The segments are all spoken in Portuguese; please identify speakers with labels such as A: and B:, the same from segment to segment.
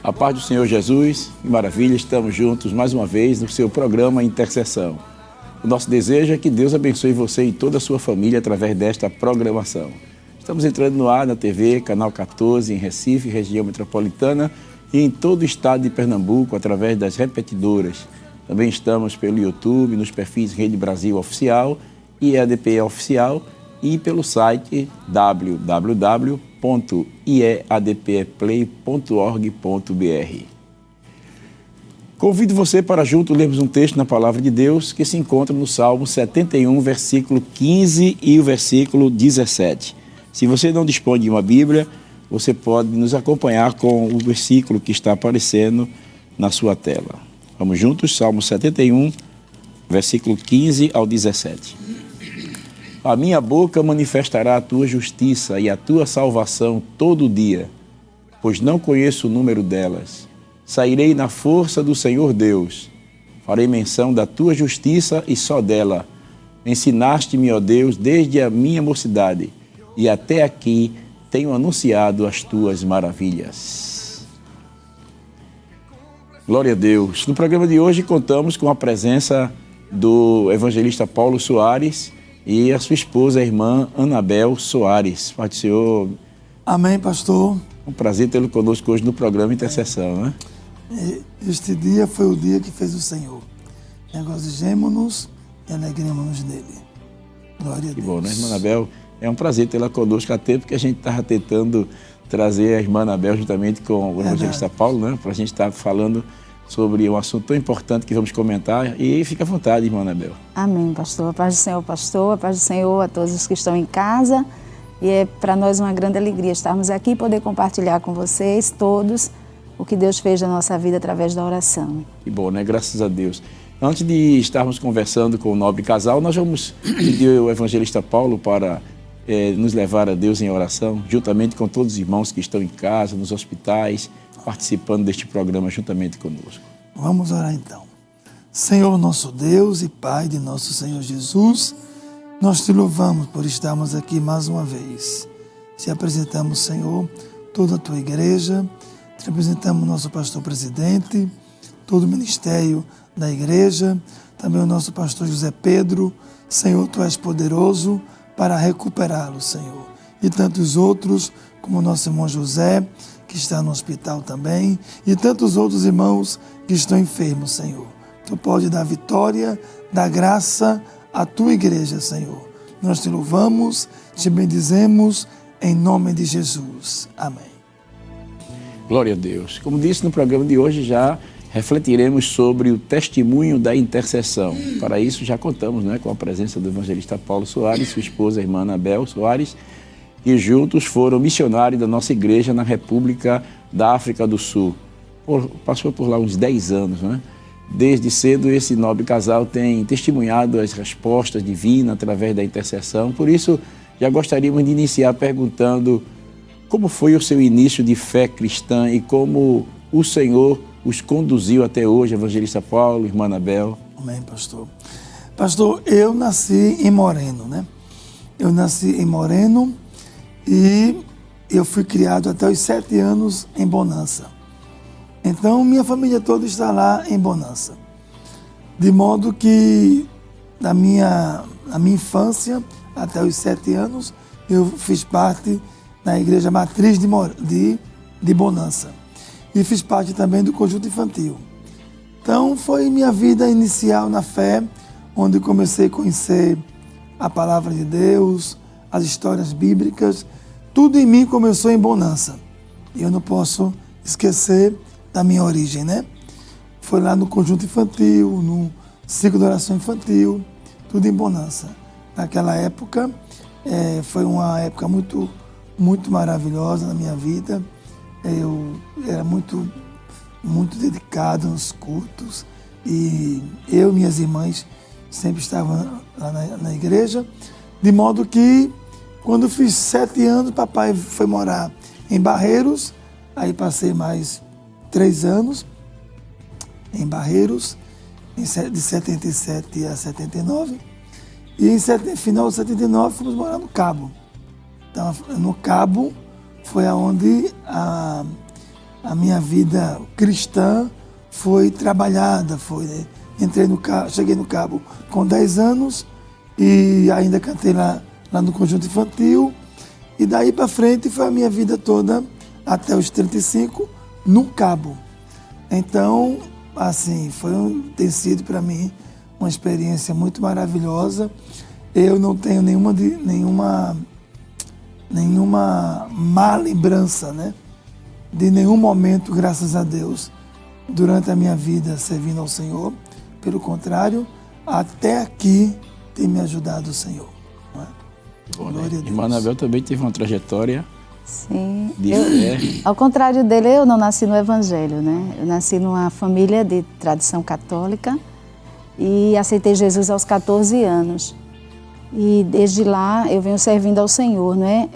A: A paz do Senhor Jesus, que maravilha, estamos juntos mais uma vez no seu programa Intercessão. O nosso desejo é que Deus abençoe você e toda a sua família através desta programação. Estamos entrando no ar na TV, Canal 14, em Recife, região metropolitana e em todo o estado de Pernambuco, através das repetidoras. Também estamos pelo YouTube, nos perfis Rede Brasil Oficial e EADP Oficial e pelo site www.iadpeplay.org.br. Convido você para junto lermos um texto na Palavra de Deus que se encontra no Salmo 71, versículo 15 e o versículo 17. Se você não dispõe de uma Bíblia, você pode nos acompanhar com o versículo que está aparecendo na sua tela. Vamos juntos, Salmo 71, versículo 15 ao 17. A minha boca manifestará a tua justiça e a tua salvação todo dia, pois não conheço o número delas. Sairei na força do Senhor Deus. Farei menção da tua justiça e só dela. Ensinaste-me, ó Deus, desde a minha mocidade, e até aqui tenho anunciado as tuas maravilhas. Glória a Deus. No programa de hoje contamos com a presença do evangelista Paulo Soares e a sua esposa, a irmã Anabel Soares. Pai do Senhor.
B: Amém, pastor.
A: Um prazer tê-lo conosco hoje no programa Intercessão, né?
B: Este dia foi o dia que fez o Senhor. Regozijemo-nos e alegremos-nos nele. Glória a Deus.
A: Que bom, né, irmã Anabel? É um prazer tê-la conosco, até porque a gente estava tentando trazer a irmã Anabel juntamente com o evangelista Paulo, né? Para a gente estar falando sobre um assunto tão importante que vamos comentar. E fica à vontade, irmã Anabel.
C: Amém, pastor. A paz do Senhor, pastor. A paz do Senhor a todos os que estão em casa. E é para nós uma grande alegria estarmos aqui e poder compartilhar com vocês todos o que Deus fez na nossa vida através da oração.
A: Que bom, né? Graças a Deus. Antes de estarmos conversando com o nobre casal, nós vamos pedir ao evangelista Paulo para nos levar a Deus em oração, juntamente com todos os irmãos que estão em casa, nos hospitais, participando deste programa juntamente conosco.
B: Vamos orar então. Senhor nosso Deus e Pai de nosso Senhor Jesus, nós te louvamos por estarmos aqui mais uma vez. Te apresentamos, Senhor, toda a tua igreja, te apresentamos nosso pastor presidente, todo o ministério da igreja, também o nosso pastor José Pedro. Senhor, tu és poderoso para recuperá-lo, Senhor. E tantos outros, como o nosso irmão José, que está no hospital também, e tantos outros irmãos que estão enfermos, Senhor. Tu pode dar vitória, dar graça à tua igreja, Senhor. Nós te louvamos, te bendizemos, em nome de Jesus. Amém.
A: Glória a Deus. Como disse no programa de hoje, já refletiremos sobre o testemunho da intercessão. Para isso, já contamos, né, com a presença do evangelista Paulo Soares, sua esposa, a irmã Anabel Soares, que juntos foram missionários da nossa igreja na República da África do Sul. Passou por lá uns 10 anos, né? Desde cedo, esse nobre casal tem testemunhado as respostas divinas através da intercessão. Por isso, já gostaríamos de iniciar perguntando como foi o seu início de fé cristã e como o Senhor os conduziu até hoje, evangelista Paulo, irmã Anabel.
B: Amém, pastor. Pastor, eu nasci em Moreno, né? Eu nasci em Moreno e eu fui criado até os 7 anos em Bonança. Então, minha família toda está lá em Bonança. De modo que, na minha infância, até os 7 anos, eu fiz parte da Igreja Matriz de Bonança. E fiz parte também do conjunto infantil. Então, foi minha vida inicial na fé, onde comecei a conhecer a palavra de Deus, as histórias bíblicas. Tudo em mim começou em Bonança. E eu não posso esquecer da minha origem, né? Foi lá no conjunto infantil, no ciclo de oração infantil, tudo em Bonança. Naquela época, foi uma época muito, muito maravilhosa na minha vida. Eu era muito dedicado nos cultos e eu e minhas irmãs sempre estavam lá na igreja, de modo que quando eu fiz 7 anos, papai foi morar em Barreiros, aí passei mais 3 anos em Barreiros, de 77 a 79, e em final de 79 fomos morar no Cabo. Então, no Cabo foi aonde a minha vida cristã foi trabalhada, né? Cheguei no Cabo com 10 anos e ainda cantei lá no Conjunto Infantil. E daí para frente foi a minha vida toda até os 35 no Cabo. Então, assim, tem sido para mim uma experiência muito maravilhosa. Eu não tenho nenhuma má lembrança, né? De nenhum momento, graças a Deus, durante a minha vida servindo ao Senhor. Pelo contrário, até aqui tem me ajudado o Senhor. Não é?
A: Glória a Deus. Irmã Anabel também teve uma trajetória.
C: Sim.
A: De fé.
C: Ao contrário dele, eu não nasci no Evangelho, né? Eu nasci numa família de tradição católica e aceitei Jesus aos 14 anos. E desde lá eu venho servindo ao Senhor, né?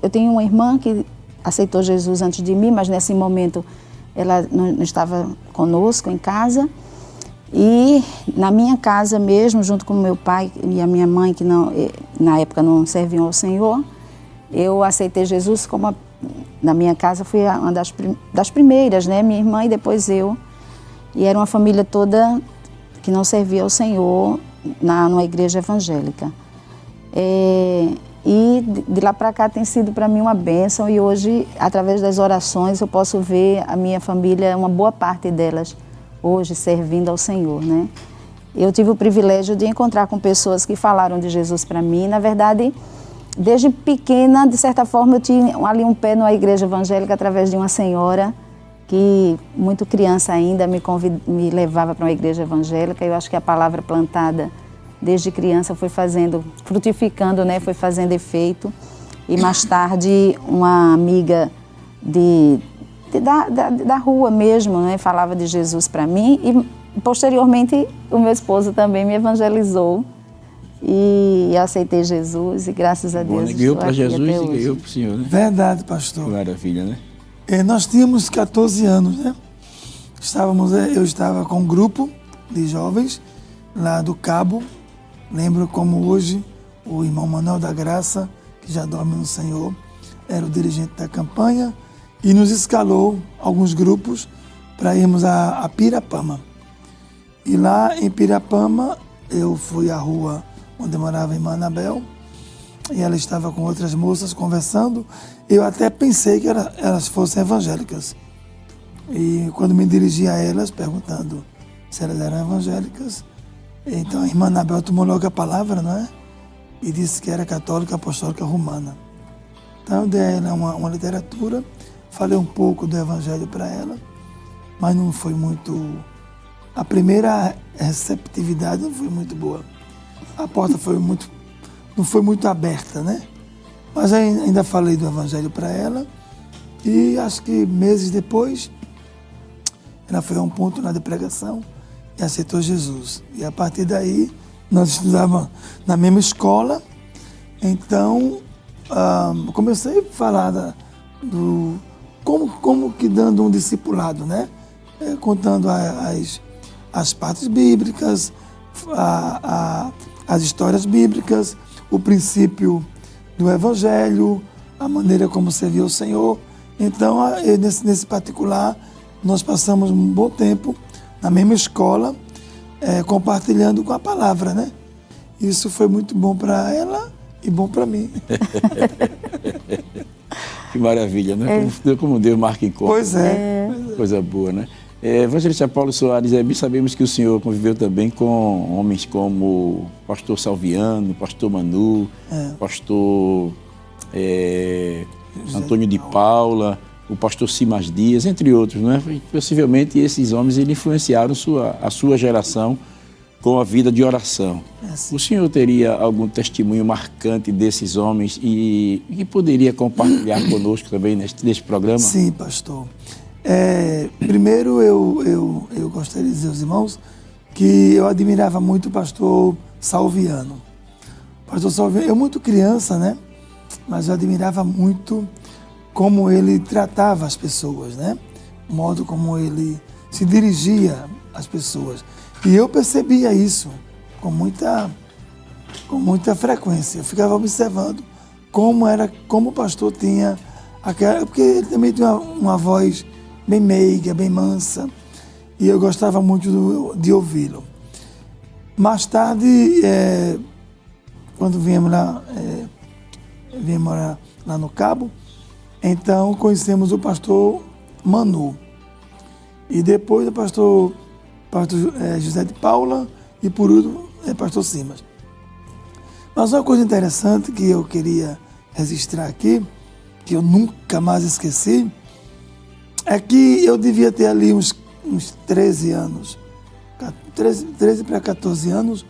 C: Eu tenho uma irmã que aceitou Jesus antes de mim, mas nesse momento ela não estava conosco em casa. E na minha casa mesmo, junto com meu pai e a minha mãe, que na época não serviam ao Senhor, eu aceitei Jesus na minha casa, fui uma das primeiras, né? Minha irmã e depois eu. E era uma família toda que não servia ao Senhor numa igreja evangélica. E de lá para cá tem sido para mim uma bênção e hoje, através das orações, eu posso ver a minha família, uma boa parte delas, hoje servindo ao Senhor, né? Eu tive o privilégio de encontrar com pessoas que falaram de Jesus para mim. Na verdade, desde pequena, de certa forma, eu tinha ali um pé numa igreja evangélica através de uma senhora que, muito criança ainda, me levava para uma igreja evangélica. Eu acho que a palavra plantada desde criança foi frutificando, né? Foi fazendo efeito. E mais tarde, uma amiga da rua mesmo, né? Falava de Jesus para mim e, posteriormente, o meu esposo também me evangelizou. E eu aceitei Jesus e graças a Deus
A: ganhou para Jesus e ganhou para o Senhor, né?
B: Verdade, pastor.
A: Maravilha, né?
B: Nós tínhamos 14 anos, né? Eu estava com um grupo de jovens lá do Cabo. Lembro como hoje o irmão Manuel da Graça, que já dorme no Senhor, era o dirigente da campanha e nos escalou alguns grupos para irmos a Pirapama. E lá em Pirapama eu fui à rua onde morava a irmã Anabel, e ela estava com outras moças conversando. Eu até pensei que elas fossem evangélicas. E quando me dirigi a elas, perguntando se elas eram evangélicas, então a irmã Anabel tomou logo a palavra, não é? E disse que era católica apostólica romana. Então eu dei a ela uma literatura, falei um pouco do evangelho para ela, mas não foi muito... A primeira receptividade não foi muito boa. A porta não foi muito aberta, né? Mas ainda falei do evangelho para ela e acho que meses depois ela foi a um ponto na pregação e aceitou Jesus. E a partir daí nós estudávamos na mesma escola, então comecei a falar como que dando um discipulado, né? Contando as partes bíblicas, as histórias bíblicas, o princípio do Evangelho, a maneira como serviu o Senhor. Então, nesse particular, nós passamos um bom tempo na mesma escola, compartilhando com a palavra, né? Isso foi muito bom para ela e bom para mim.
A: Que maravilha, né? Como Deus marca encontro.
B: Pois é.
A: Coisa boa, né? Evangelista Paulo Soares, sabemos que o senhor conviveu também com homens como o pastor Salviano, pastor Manu, pastor Antônio de Paula, o pastor Simas Dias, entre outros, não é? Possivelmente esses homens influenciaram a sua geração com a vida de oração. O senhor teria algum testemunho marcante desses homens e que poderia compartilhar conosco também neste programa?
B: Sim, pastor. Primeiro, eu gostaria de dizer aos irmãos que eu admirava muito o pastor Salviano. Pastor Salviano, eu muito criança, né? Mas eu admirava muito como ele tratava as pessoas, né? O modo como ele se dirigia às pessoas. E eu percebia isso com muita frequência. Eu ficava observando como o pastor tinha porque ele também tinha uma voz bem meiga, bem mansa, e eu gostava muito de ouvi-lo. Mais tarde, quando viemos morar lá no Cabo, então conhecemos o pastor Manu. E depois o pastor José de Paula e por último pastor Simas. Mas uma coisa interessante que eu queria registrar aqui, que eu nunca mais esqueci, é que eu devia ter ali uns 13 anos, 13 para 14 anos,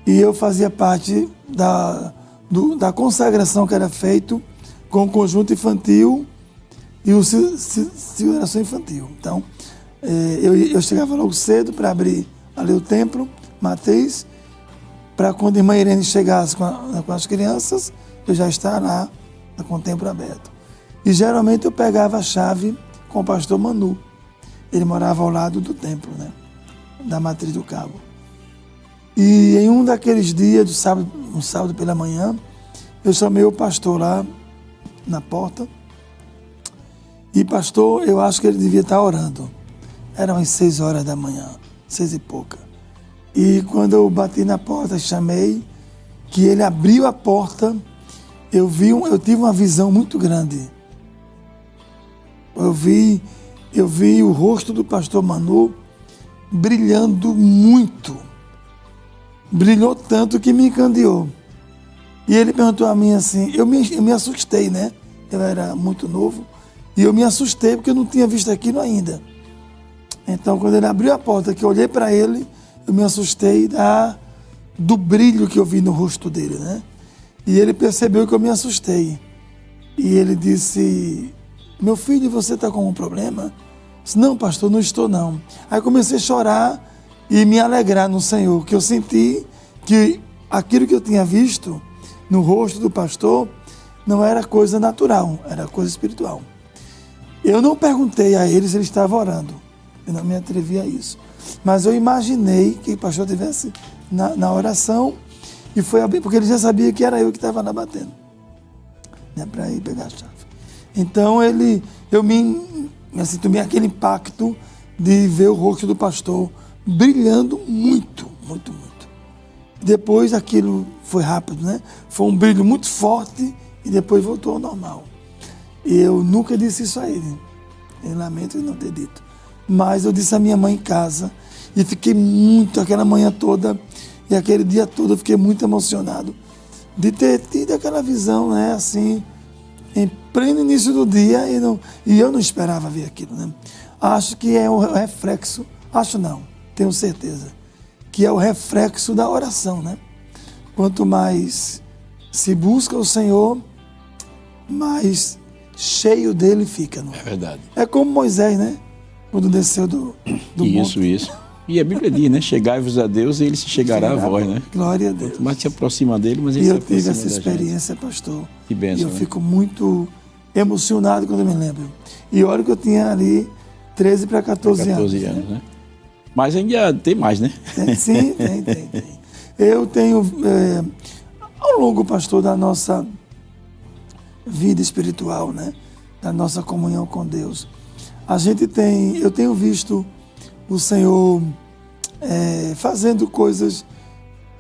B: e eu fazia parte da consagração que era feito com o conjunto infantil e o seguração infantil. Então, eu chegava logo cedo para abrir ali o templo, Mateus, para quando a irmã Irene chegasse com as crianças, eu já estar lá com o templo aberto. E geralmente eu pegava a chave com o pastor Manu. Ele morava ao lado do templo, né, da Matriz do Cabo. E em um daqueles dias, um sábado pela manhã, eu chamei o pastor lá na porta. E pastor, eu acho que ele devia estar orando. Eram as 6 horas da manhã, 6 e pouca. E quando eu bati na porta, chamei, que ele abriu a porta, eu tive uma visão muito grande. Eu vi o rosto do pastor Manu brilhando muito. Brilhou tanto que me encandeou. E ele perguntou a mim assim, eu me assustei, né? Eu era muito novo e eu me assustei porque eu não tinha visto aquilo ainda. Então, quando ele abriu a porta, que eu olhei para ele, eu me assustei do brilho que eu vi no rosto dele, né? E ele percebeu que eu me assustei. E ele disse, meu filho, você está com um problema? Eu disse, não, pastor, não estou não. Aí comecei a chorar e me alegrar no Senhor, que eu senti que aquilo que eu tinha visto no rosto do pastor não era coisa natural, era coisa espiritual. Eu não perguntei a ele se ele estava orando, eu não me atrevi a isso. Mas eu imaginei que o pastor estivesse na oração e foi abrir, porque ele já sabia que era eu que estava lá batendo, né, para ir pegar a chave. Então eu tomei aquele impacto de ver o rosto do pastor brilhando muito, muito, muito. Depois aquilo foi rápido, né? Foi um brilho muito forte e depois voltou ao normal. E eu nunca disse isso a ele. Eu lamento não ter dito. Mas eu disse à minha mãe em casa e fiquei muito, aquela manhã toda e aquele dia todo eu fiquei muito emocionado de ter tido aquela visão, né? Assim, em pleno início do dia e eu não esperava ver aquilo, né? Acho que é o reflexo, tenho certeza, que é o reflexo da oração, né? Quanto mais se busca o Senhor, mais cheio dele fica. Não é?
A: É verdade.
B: É como Moisés, né? Quando desceu do monte.
A: Isso. E a Bíblia diz, né? Chegai-vos a Deus e ele se chegará a vós, né?
B: Glória a Deus.
A: Quanto mais se aproxima dele, mas ele
B: e
A: se
B: eu
A: aproxima
B: tive essa
A: da
B: experiência,
A: gente.
B: pastor.
A: Que bênção,
B: e eu
A: né?
B: fico muito emocionado quando eu me lembro. E olha que eu tinha ali 13 para 14 anos.
A: Né? Mas ainda tem mais, né?
B: Sim, tem. Eu tenho, ao longo, pastor, da nossa vida espiritual, né? Da nossa comunhão com Deus, eu tenho visto o Senhor fazendo coisas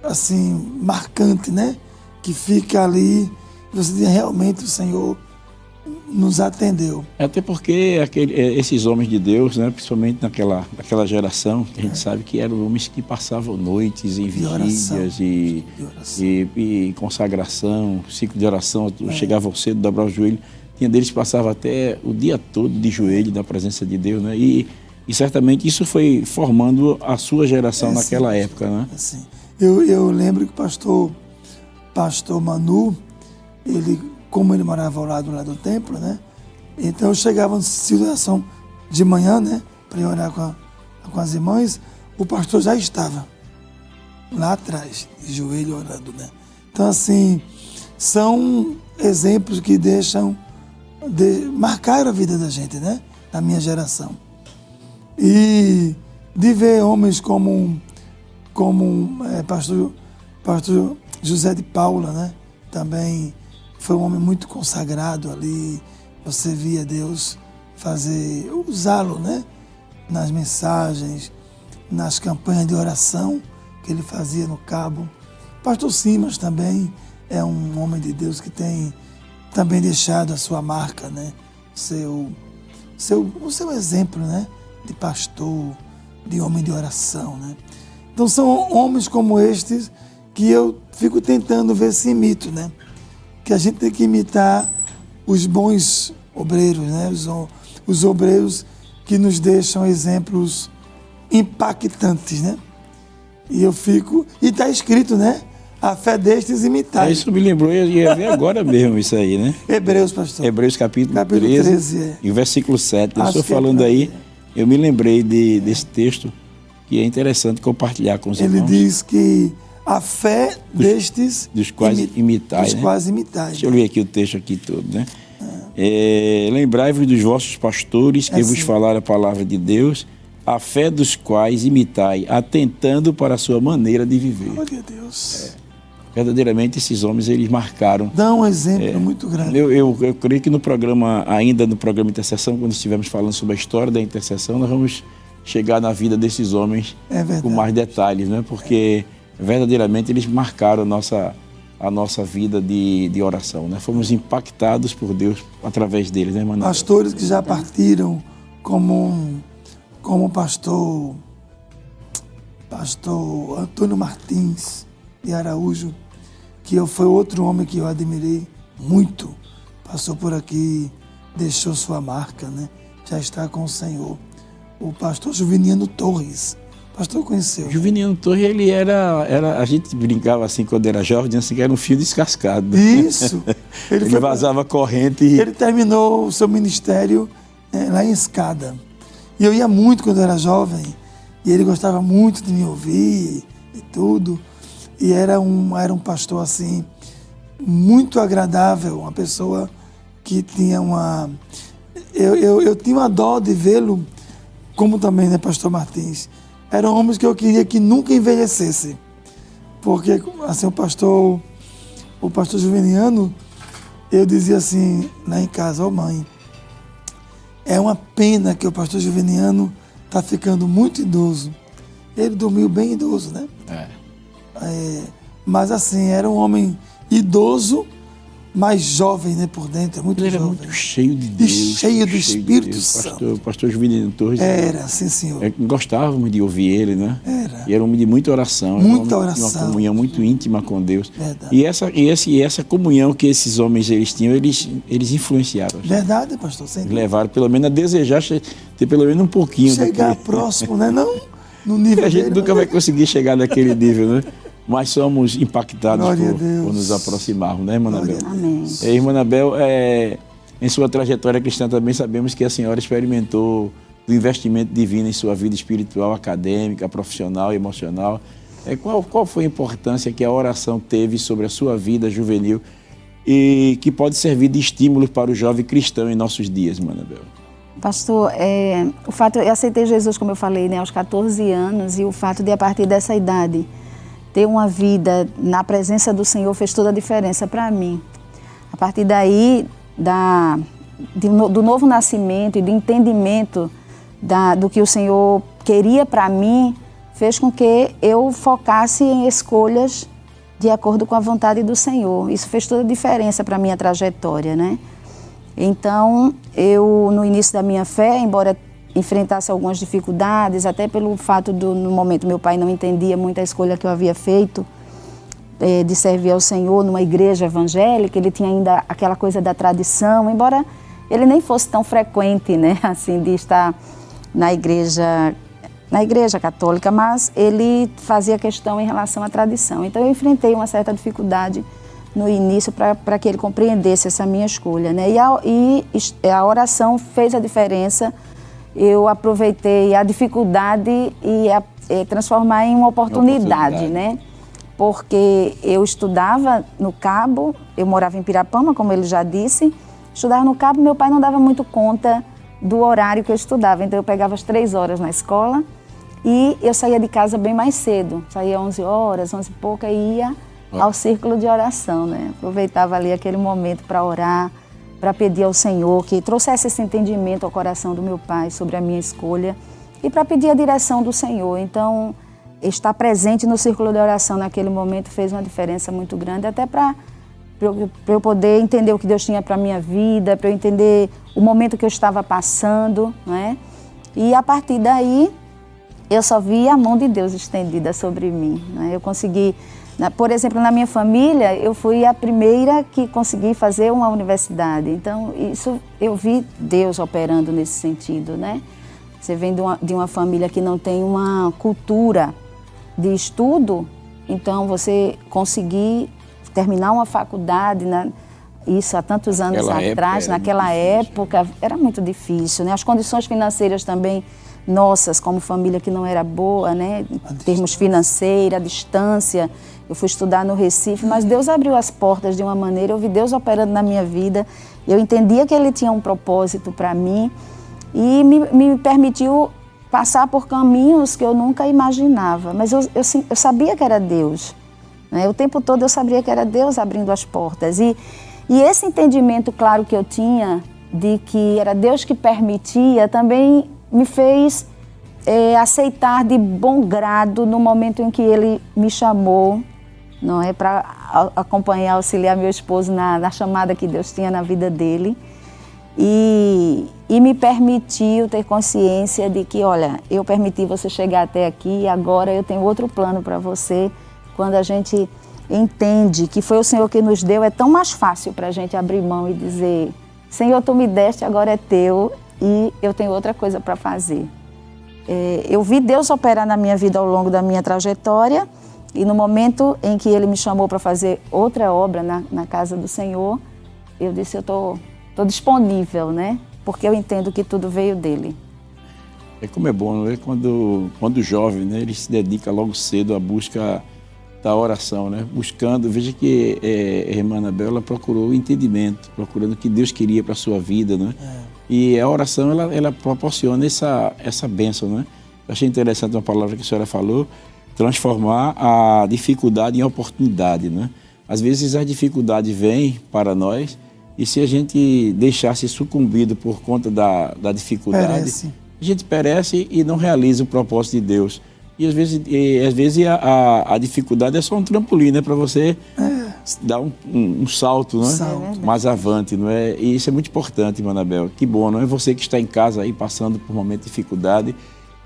B: assim, marcantes, né? Que fica ali, você diz, realmente o Senhor nos atendeu.
A: Até porque esses homens de Deus, né, principalmente naquela geração, que a gente sabe que eram homens que passavam noites em vigílias e consagração, ciclo de oração, chegavam cedo, dobravam o joelho. Tinha deles que passavam até o dia todo de joelho na presença de Deus, né? E certamente isso foi formando a sua geração naquela época, né?
B: Assim, eu lembro que o pastor Manu, como ele morava ao lado lá do templo, né? Então eu chegava em situação de manhã, né? Para ir orar com as irmãs, o pastor já estava lá atrás, de joelho orando, né? Então, assim, são exemplos que marcaram a vida da gente, né? Da minha geração. E de ver homens como pastor José de Paula, né? Também foi um homem muito consagrado ali. Você via Deus usá-lo, né? Nas mensagens, nas campanhas de oração que ele fazia no Cabo. Pastor Simas também é um homem de Deus que tem também deixado a sua marca, né? O seu exemplo, né? De pastor, de homem de oração, né? Então são homens como estes que eu fico tentando ver se imito, né? Que a gente tem que imitar os bons obreiros, né? Os obreiros que nos deixam exemplos impactantes, né? E eu fico... E está escrito, né? A fé destes imitai.
A: Isso me lembrou, eu ia ver agora mesmo isso aí, né?
B: Hebreus, pastor.
A: Hebreus capítulo 13 e o versículo 7. Eu estou falando aí, eu me lembrei desse texto, que é interessante compartilhar com os irmãos.
B: Ele diz que a fé destes...
A: Dos quais imitai,
B: dos
A: né?
B: quais imitai.
A: Deixa eu ler aqui o texto aqui todo, né? Lembrai-vos dos vossos pastores que vos falaram a palavra de Deus, a fé dos quais imitai, atentando para a sua maneira de viver.
B: Glória a Deus.
A: Verdadeiramente, esses homens, eles marcaram.
B: Dá um exemplo muito grande.
A: Eu creio que no programa Intercessão, quando estivermos falando sobre a história da intercessão, nós vamos chegar na vida desses homens com mais detalhes, né? Porque verdadeiramente eles marcaram a nossa vida de oração, né? Fomos impactados por Deus através deles, né, Manoel?
B: Pastores que já partiram como pastor Antônio Martins de Araújo, que foi outro homem que eu admirei muito, passou por aqui, deixou sua marca, né? Já está com o Senhor. O pastor Juveniano Torres, o pastor conheceu.
A: Juveniano Torres, ele era, a gente brincava assim quando era jovem, dizendo assim que era um fio descascado.
B: Isso.
A: Ele vazava corrente.
B: Ele terminou o seu ministério lá em Escada. E eu ia muito quando eu era jovem, e ele gostava muito de me ouvir e tudo. E era um pastor assim, muito agradável, uma pessoa que tinha uma... Eu tinha uma dó de vê-lo, como também, né, pastor Martins. Eram homens que eu queria que nunca envelhecesse. Porque, assim, o pastor Juveniano, eu dizia assim, lá em casa, ó mãe, é uma pena que o pastor Juveniano está ficando muito idoso. Ele dormiu bem idoso, né? Mas assim, era um homem idoso, mas jovem, né, por dentro, muito
A: ele
B: jovem.
A: Ele era muito cheio de Deus.
B: E cheio do Espírito Santo.
A: O pastor Juveniano Torres.
B: Sim, senhor.
A: Gostávamos de ouvir ele, né?
B: Era.
A: E era um homem de muita oração.
B: Muita oração.
A: Uma comunhão muito íntima com Deus.
B: Verdade.
A: E essa comunhão que esses homens eles tinham, eles influenciaram.
B: Verdade, pastor.
A: Levaram pelo menos a desejar ter pelo menos um pouquinho.
B: Chegar próximo, né? Não no nível
A: a gente
B: dele,
A: nunca vai conseguir chegar naquele nível, né? Mas somos impactados por nos aproximarmos, né, irmã Anabel?
C: Amém.
A: Irmã Anabel, em sua trajetória cristã também sabemos que a senhora experimentou do investimento divino em sua vida espiritual, acadêmica, profissional e emocional. Qual foi a importância que a oração teve sobre a sua vida juvenil e que pode servir de estímulo para o jovem cristão em nossos dias, irmã Anabel?
C: Pastor, o fato, eu aceitei Jesus, como eu falei, né, aos 14 anos, e o fato de, a partir dessa idade, ter uma vida na presença do Senhor fez toda a diferença para mim. A partir daí, do novo nascimento e do entendimento do que o Senhor queria para mim, fez com que eu focasse em escolhas de acordo com a vontade do Senhor. Isso fez toda a diferença para a minha trajetória, né? Então, eu, no início da minha fé, embora enfrentasse algumas dificuldades, até pelo fato no momento meu pai não entendia muito a escolha que eu havia feito de servir ao Senhor numa igreja evangélica, ele tinha ainda aquela coisa da tradição, embora ele nem fosse tão frequente, né, assim, de estar na igreja católica, mas ele fazia questão em relação à tradição. Então eu enfrentei uma certa dificuldade no início para que ele compreendesse essa minha escolha, né? E a oração fez a diferença. Eu aproveitei a dificuldade e transformar em uma oportunidade, né? Porque eu estudava no Cabo, eu morava em Pirapama, como ele já disse, estudava no Cabo, meu pai não dava muito conta do horário que eu estudava, então eu pegava as 3 horas na escola e eu saía de casa bem mais cedo, saía 11 horas, 11 e pouca e ia ao círculo de oração, né? Aproveitava ali aquele momento para orar, para pedir ao Senhor que trouxesse esse entendimento ao coração do meu pai sobre a minha escolha e para pedir a direção do Senhor. Então, estar presente no círculo de oração naquele momento fez uma diferença muito grande, até para eu poder entender o que Deus tinha para a minha vida, para eu entender o momento que eu estava passando, né? E a partir daí, eu só vi a mão de Deus estendida sobre mim, né? Eu consegui, por exemplo, na minha família, eu fui a primeira que consegui fazer uma universidade. Então, isso eu vi Deus operando nesse sentido, né? Você vem de uma família que não tem uma cultura de estudo, então você conseguir terminar uma faculdade, isso há tantos anos atrás, naquela época, era muito difícil, né? As condições financeiras também nossas, como família, que não era boa, né? Em termos financeiros, a distância. Eu fui estudar no Recife, mas Deus abriu as portas de uma maneira, eu vi Deus operando na minha vida, eu entendia que Ele tinha um propósito para mim e me permitiu passar por caminhos que eu nunca imaginava, mas eu sabia que era Deus, né? O tempo todo eu sabia que era Deus abrindo as portas e esse entendimento claro que eu tinha de que era Deus que permitia também me fez aceitar de bom grado no momento em que Ele me chamou, não é, para acompanhar, auxiliar meu esposo na chamada que Deus tinha na vida dele e me permitiu ter consciência de que, olha, eu permiti você chegar até aqui e agora eu tenho outro plano para você. Quando a gente entende que foi o Senhor que nos deu, é tão mais fácil para a gente abrir mão e dizer, Senhor, Tu me deste, agora é Teu e eu tenho outra coisa para fazer. Eu vi Deus operar na minha vida ao longo da minha trajetória e no momento em que Ele me chamou para fazer outra obra na casa do Senhor, eu disse, eu estou disponível, né? Porque eu entendo que tudo veio dEle.
A: Como é bom, né? Quando o jovem, né, ele se dedica logo cedo à busca da oração, né? Buscando, veja que a irmã Anabel, ela procurou o entendimento, procurando o que Deus queria para a sua vida, né? E a oração, ela proporciona essa bênção, né? Eu achei interessante uma palavra que a senhora falou, transformar a dificuldade em oportunidade, né? Às vezes a dificuldade vem para nós e se a gente deixar-se sucumbido por conta da dificuldade, a gente perece e não realiza o propósito de Deus. E às vezes a dificuldade é só um trampolim, né? Para você dar um salto, né? Mais avante, não é? E isso é muito importante, Manabel. Que bom, não é? Você que está em casa aí passando por um momento de dificuldade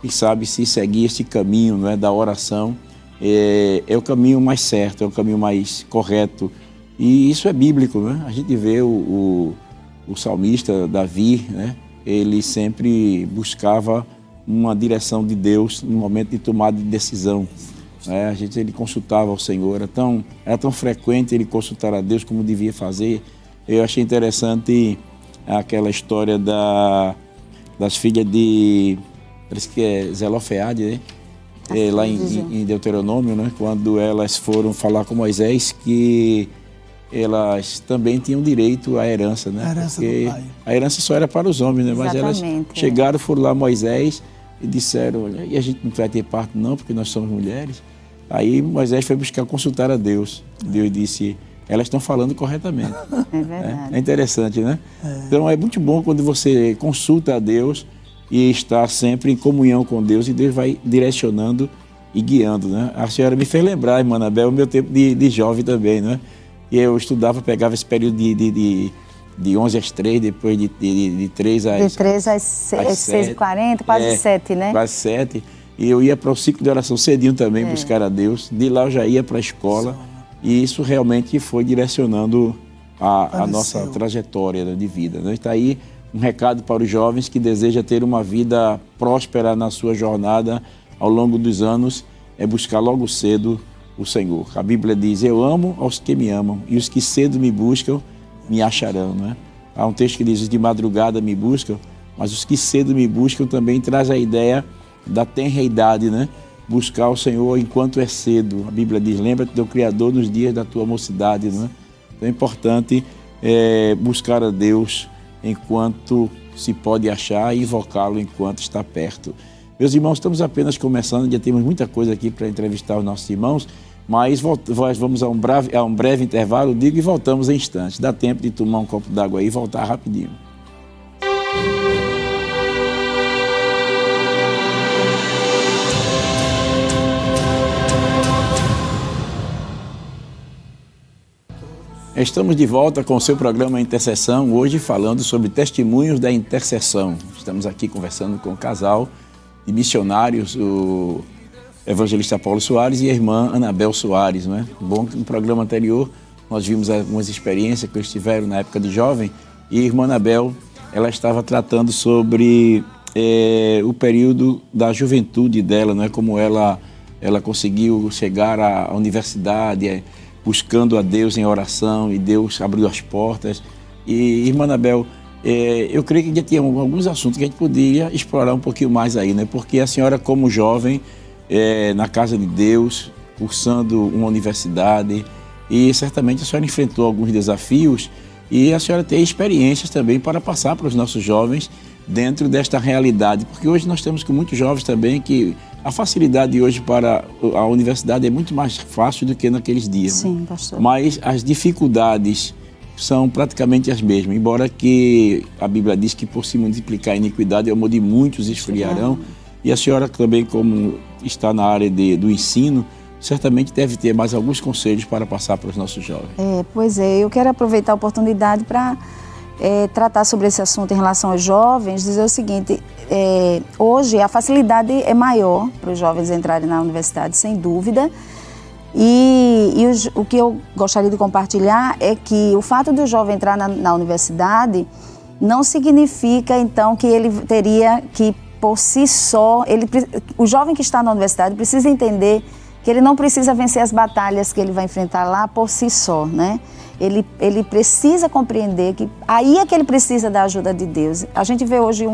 A: e sabe se seguir esse caminho, não é? Da oração, é o caminho mais certo, é o caminho mais correto. E isso é bíblico, né? A gente vê o salmista Davi, né? Ele sempre buscava uma direção de Deus no momento de tomada de decisão. Ele consultava o Senhor, era tão frequente ele consultar a Deus como devia fazer. Eu achei interessante aquela história das filhas de, parece que é Zelofeade, né? Lá em Deuteronômio, né? Quando elas foram falar com Moisés que elas também tinham direito à herança, né?
B: A herança
A: porque
B: do pai. A
A: herança só era para os homens, né? Mas elas chegaram, foram lá Moisés e disseram, olha, e a gente não vai ter parte não, porque nós somos mulheres. Aí Moisés foi buscar consultar a Deus. Deus disse, elas estão falando corretamente.
C: É verdade.
A: É interessante, né? Então é muito bom quando você consulta a Deus e está sempre em comunhão com Deus e Deus vai direcionando e guiando, né? A senhora me fez lembrar, irmã Anabel, o meu tempo de jovem também, né? E eu estudava, pegava esse período de 11 às 3, depois de 3 às...
C: De 3 às 6h40, quase 7, né?
A: Quase 7. E eu ia para o ciclo de oração cedinho também, buscar a Deus. De lá eu já ia para a escola. E isso realmente foi direcionando a nossa trajetória de vida, né? Está aí um recado para os jovens que desejam ter uma vida próspera na sua jornada ao longo dos anos, é buscar logo cedo o Senhor. A Bíblia diz, eu amo aos que me amam, e os que cedo me buscam, me acharão, né? Há um texto que diz, de madrugada me buscam, mas os que cedo me buscam também traz a ideia da tenreidade, né? Buscar o Senhor enquanto é cedo. A Bíblia diz, lembra-te do Criador nos dias da tua mocidade, né? Então é importante buscar a Deus enquanto se pode achar e invocá-lo enquanto está perto. Meus irmãos, estamos apenas começando, já temos muita coisa aqui para entrevistar os nossos irmãos. Mas vamos a um breve intervalo, digo, e voltamos em instantes. Dá tempo de tomar um copo d'água aí e voltar rapidinho. Estamos de volta com o seu programa Intercessão, hoje falando sobre testemunhos da intercessão. Estamos aqui conversando com o casal de missionários, o evangelista Paulo Soares e a irmã Anabel Soares, não é? Bom que no programa anterior nós vimos algumas experiências que eles tiveram na época de jovem, e a irmã Anabel, ela estava tratando sobre o período da juventude dela, não é? Como ela conseguiu chegar à universidade, buscando a Deus em oração, e Deus abriu as portas. E, irmã Anabel, eu creio que ainda tinha alguns assuntos que a gente poderia explorar um pouquinho mais aí, né? Porque a senhora, como jovem, na casa de Deus, cursando uma universidade, e certamente a senhora enfrentou alguns desafios, e a senhora tem experiências também para passar para os nossos jovens dentro desta realidade, porque hoje nós temos com muitos jovens também que a facilidade hoje para a universidade é muito mais fácil do que naqueles dias.
C: Sim,
A: né?
C: pastor.
A: Mas as dificuldades são praticamente as mesmas, embora que a Bíblia diz que por se multiplicar a iniquidade, o amor de muitos esfriarão. E a senhora também, como está na área do ensino, certamente deve ter mais alguns conselhos para passar para os nossos jovens.
C: Pois é, eu quero aproveitar a oportunidade para tratar sobre esse assunto em relação aos jovens, dizer o seguinte, hoje a facilidade é maior para os jovens entrarem na universidade, sem dúvida, e o que eu gostaria de compartilhar é que o fato do jovem entrar na universidade não significa, então, que ele teria que, por si só, o jovem que está na universidade precisa entender que ele não precisa vencer as batalhas que ele vai enfrentar lá por si só, né? Ele precisa compreender que aí é que ele precisa da ajuda de Deus. A gente vê hoje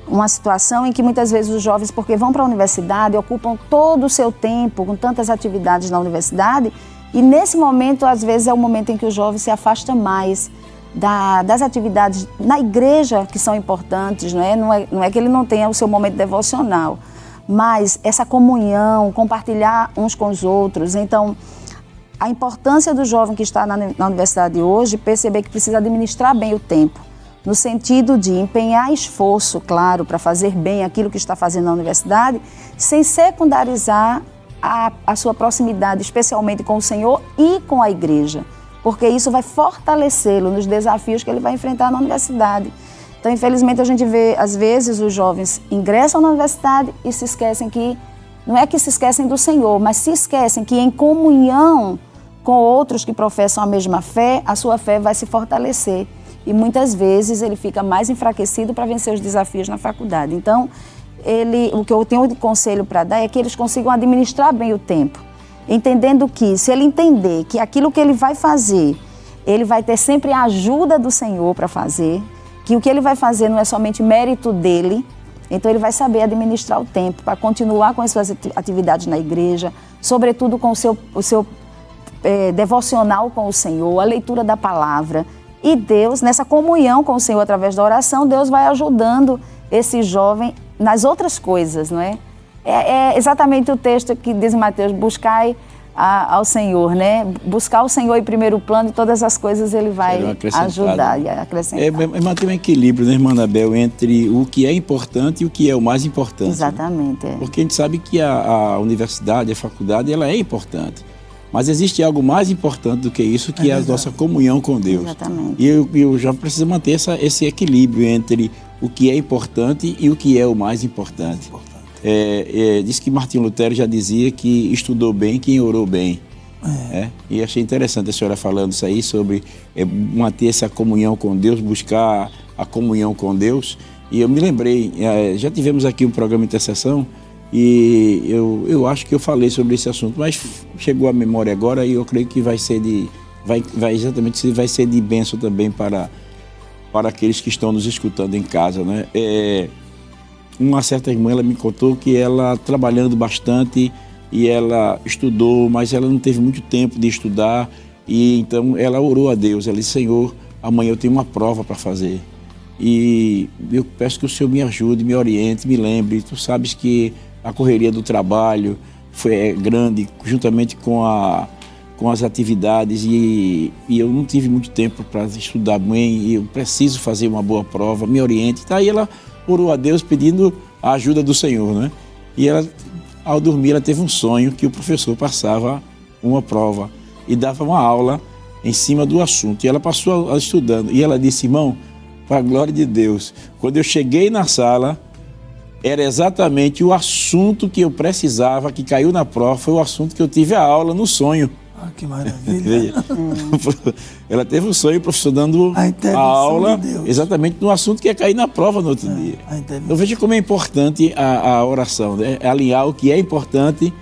C: uma situação em que muitas vezes os jovens, porque vão para a universidade, ocupam todo o seu tempo com tantas atividades na universidade, e nesse momento, às vezes, é o momento em que o jovem se afasta mais das atividades na igreja, que são importantes, não é? Não é que ele não tenha o seu momento devocional, mas essa comunhão, compartilhar uns com os outros. Então, a importância do jovem que está na universidade hoje, perceber que precisa administrar bem o tempo, no sentido de empenhar esforço, claro, para fazer bem aquilo que está fazendo na universidade, sem secundarizar a sua proximidade, especialmente com o Senhor e com a igreja, porque isso vai fortalecê-lo nos desafios que ele vai enfrentar na universidade. Então, infelizmente, a gente vê, às vezes, os jovens ingressam na universidade e se esquecem que, não é que se esquecem do Senhor, mas se esquecem que em comunhão com outros que professam a mesma fé, a sua fé vai se fortalecer. E muitas vezes ele fica mais enfraquecido para vencer os desafios na faculdade. Então, o que eu tenho de conselho para dar é que eles consigam administrar bem o tempo, entendendo que, se ele entender que aquilo que ele vai fazer, ele vai ter sempre a ajuda do Senhor para fazer, que o que ele vai fazer não é somente mérito dele, então ele vai saber administrar o tempo para continuar com as suas atividades na igreja, sobretudo com o seu devocional com o Senhor, a leitura da palavra. E Deus, nessa comunhão com o Senhor através da oração, Deus vai ajudando esse jovem nas outras coisas, não é? É exatamente o texto que diz em Mateus, buscai ao Senhor, né? Buscar o Senhor em primeiro plano, e todas as coisas Ele vai ajudar e acrescentar.
A: Manter um equilíbrio, né, irmã Anabel, entre o que é importante e o que é o mais importante.
C: Exatamente.
A: Né? Porque a gente sabe que a universidade, a faculdade, ela é importante. Mas existe algo mais importante do que isso, que é a nossa comunhão com Deus.
C: Exatamente.
A: E eu já preciso manter esse equilíbrio entre o que é importante e o que é o mais importante. Diz que Martinho Lutero já dizia que estudou bem quem orou bem. E achei interessante a senhora falando isso aí, sobre manter essa comunhão com Deus, buscar a comunhão com Deus. E eu me lembrei, já tivemos aqui um programa de intercessão, e eu acho que eu falei sobre esse assunto, mas chegou à memória agora, e eu creio que vai ser de bênção também para aqueles que estão nos escutando em casa, né? Uma certa irmã, ela me contou que ela, trabalhando bastante, e ela estudou, mas ela não teve muito tempo de estudar, e então ela orou a Deus. Ela disse: Senhor, amanhã eu tenho uma prova para fazer, e eu peço que o Senhor me ajude, me oriente, me lembre. Tu sabes que a correria do trabalho, foi grande, juntamente com as atividades, e eu não tive muito tempo para estudar bem, e eu preciso fazer uma boa prova, me oriente. Aí ela orou a Deus pedindo a ajuda do Senhor, né? E ela, ao dormir, ela teve um sonho que o professor passava uma prova e dava uma aula em cima do assunto. E ela passou estudando, e ela disse: irmão, para a glória de Deus, quando eu cheguei na sala, era exatamente o assunto que eu precisava, que caiu na prova, foi o assunto que eu tive a aula no sonho.
B: Ah, que maravilha.
A: Ela teve um sonho, o professor dando a aula exatamente no assunto que ia cair na prova no outro dia. Então veja como é importante a oração, né? Alinhar o que é importante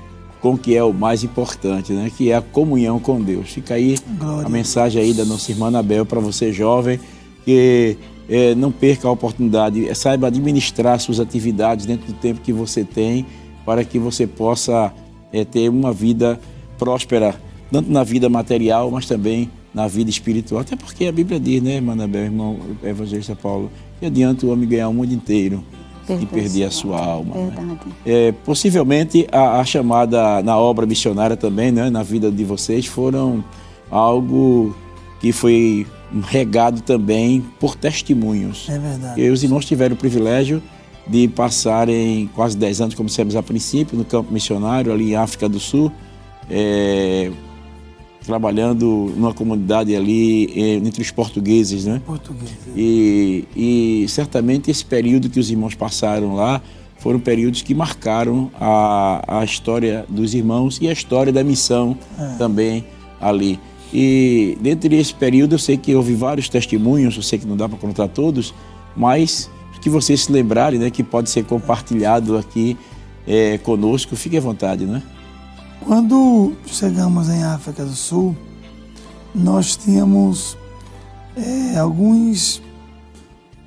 A: com o que é o mais importante, né? Que é a comunhão com Deus. Fica aí a mensagem aí da nossa irmã Anabel para você jovem, que não perca a oportunidade, saiba administrar suas atividades dentro do tempo que você tem, para que você possa ter uma vida próspera, tanto na vida material, mas também na vida espiritual. Até porque a Bíblia diz, né, irmã Anabel, irmão evangelista Paulo, que adianta o homem ganhar o mundo inteiro e perder a sua alma. Né? Possivelmente a chamada na obra missionária também, né, na vida de vocês, foram algo que foi regado também por testemunhos.
B: É verdade.
A: E os irmãos tiveram o privilégio de passarem quase 10 anos, como dissemos a princípio, no campo missionário, ali em África do Sul, trabalhando numa comunidade ali entre os portugueses, né? E certamente esse período que os irmãos passaram lá foram períodos que marcaram a história dos irmãos e a história da missão também ali. E dentro desse período eu sei que houve vários testemunhos, eu sei que não dá para contar todos, mas que vocês se lembrarem, né, que pode ser compartilhado aqui conosco, fique à vontade, né?
B: Quando chegamos em África do Sul, nós tínhamos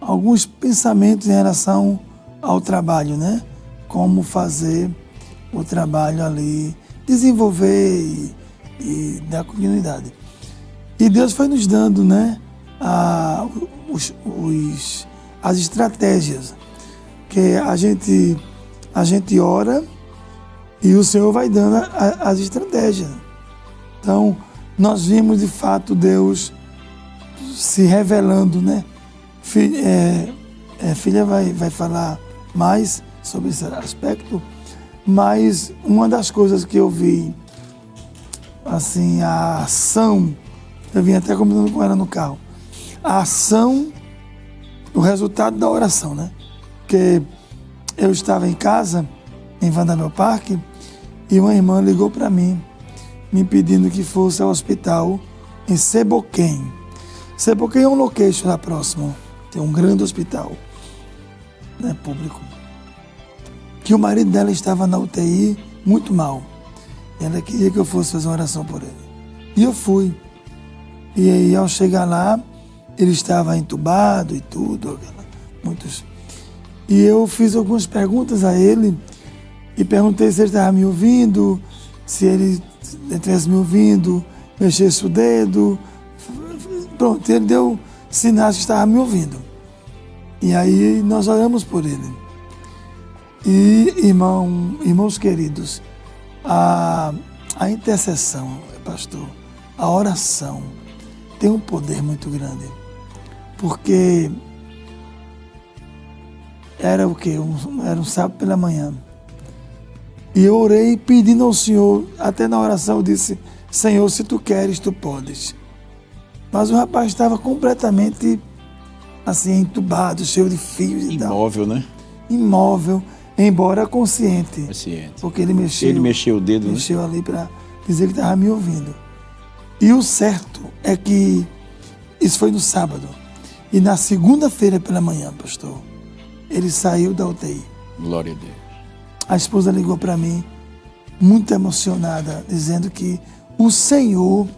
B: alguns pensamentos em relação ao trabalho, né? Como fazer o trabalho ali, desenvolver e dar continuidade. E Deus foi nos dando, né, as estratégias, que a gente ora e o Senhor vai dando as estratégias. Então, nós vimos de fato Deus se revelando, né? Filha vai falar mais sobre esse aspecto, mas uma das coisas que eu vi, assim, a ação, eu vim até comentando com ela no carro, a ação, o resultado da oração, né? Porque eu estava em casa, em Vanderbilt Park, e uma irmã ligou para mim, me pedindo que fosse ao hospital em Seboquém. Seboquém é um location lá próximo, tem um grande hospital, né, público, que o marido dela estava na UTI muito mal. Ela queria que eu fosse fazer uma oração por ele. E eu fui. E aí, ao chegar lá, ele estava entubado e tudo, muitos. E eu fiz algumas perguntas a ele e perguntei se ele estava me ouvindo, se ele estivesse me ouvindo, mexesse o dedo. Pronto, ele deu sinais que estava me ouvindo. E aí nós oramos por ele. E, irmãos queridos, a intercessão, pastor, a oração tem um poder muito grande. Porque era o quê? Era um sábado pela manhã. E eu orei pedindo ao Senhor, até na oração eu disse: Senhor, se tu queres, tu podes. Mas o rapaz estava completamente assim, entubado, cheio de fios e tal.
A: Imóvel, né?
B: Imóvel, embora consciente. Porque ele mexeu
A: o dedo,
B: mexeu ali para dizer que estava me ouvindo. E o certo é que isso foi no sábado. E na segunda-feira pela manhã, pastor, ele saiu da UTI.
A: Glória a Deus.
B: A esposa ligou para mim, muito emocionada, dizendo que o Senhor,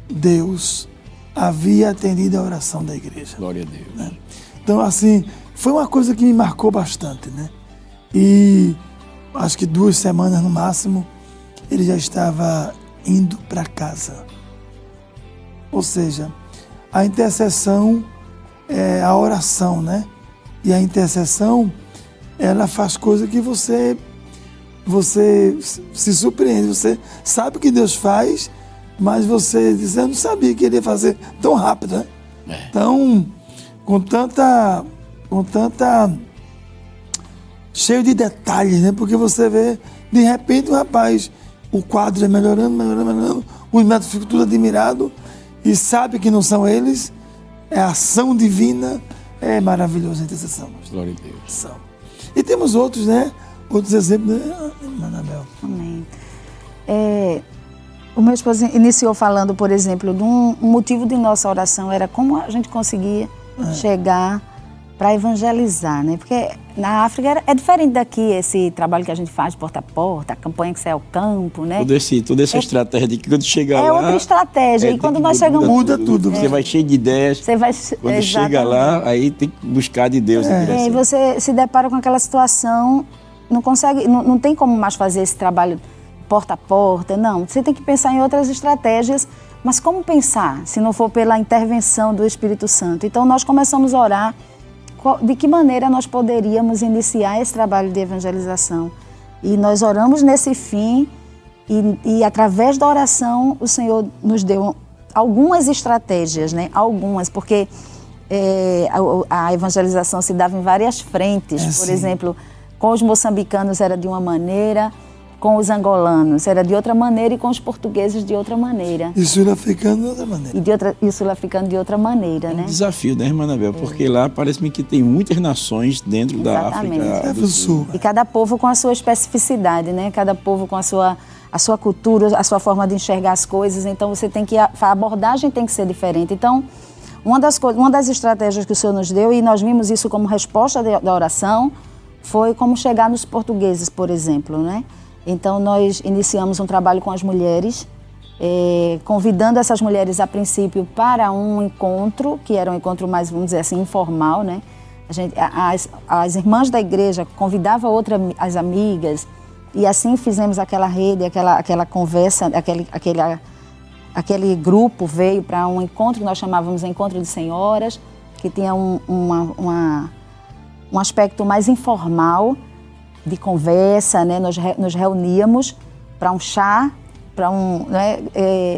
B: Deus, havia atendido a oração da igreja.
A: Glória a Deus.
B: Né? Então, assim, foi uma coisa que me marcou bastante, né? E acho que 2 semanas no máximo, ele já estava indo para casa. Ou seja, a intercessão é a oração, né? E a intercessão, ela faz coisa que você você se surpreende, você sabe o que Deus faz, mas você diz, eu não sabia que ele ia fazer tão rápido, né? Então, com tanta cheio de detalhes, né? Porque você vê, de repente, o rapaz, o quadro é melhorando, os médicos ficam tudo admirados e sabe que não são eles, é a ação divina, é maravilhosa a intercessão.
A: Glória a Deus.
B: E temos outros, né? Outros exemplos, né, Anabel?
C: Amém. O meu esposo iniciou falando, por exemplo, de um motivo de nossa oração era como a gente conseguia chegar para evangelizar, né? Porque na África é diferente daqui, esse trabalho que a gente faz porta a porta, a campanha que sai ao campo, né?
A: Toda essa estratégia de que quando chega lá...
C: É outra estratégia. E quando nós chegamos...
B: Muda tudo.
A: Você vai cheio de ideias.
C: Você vai,
A: quando chega lá, aí tem que buscar de Deus.
C: E você se depara com aquela situação, não tem como mais fazer esse trabalho porta a porta, não. Você tem que pensar em outras estratégias, mas como pensar se não for pela intervenção do Espírito Santo? Então nós começamos a orar de que maneira nós poderíamos iniciar esse trabalho de evangelização. E nós oramos nesse fim e através da oração o Senhor nos deu algumas estratégias, né? Algumas, porque a evangelização se dava em várias frentes. Por exemplo, com os moçambicanos era de uma maneira, com os angolanos era de outra maneira e com os portugueses de outra maneira.
B: E sul-africano de outra maneira.
C: E sul-africano de outra maneira, né?
A: É um desafio, né, irmã Anabel? Porque lá parece-me que tem muitas nações dentro da África do Sul.
C: E cada povo com a sua especificidade, né? Cada povo com a sua cultura, a sua forma de enxergar as coisas. Então você tem que a abordagem tem que ser diferente. Então, uma das estratégias que o Senhor nos deu, e nós vimos isso como resposta da oração, foi como chegar nos portugueses, por exemplo, né? Então, nós iniciamos um trabalho com as mulheres, convidando essas mulheres, a princípio, para um encontro, que era um encontro mais, vamos dizer assim, informal, né? As irmãs da igreja convidavam as amigas, e assim fizemos aquela rede, aquela conversa, aquele grupo veio para um encontro que nós chamávamos Encontro de Senhoras, que tinha um aspecto mais informal, de conversa, né? Nos reuníamos para um chá, para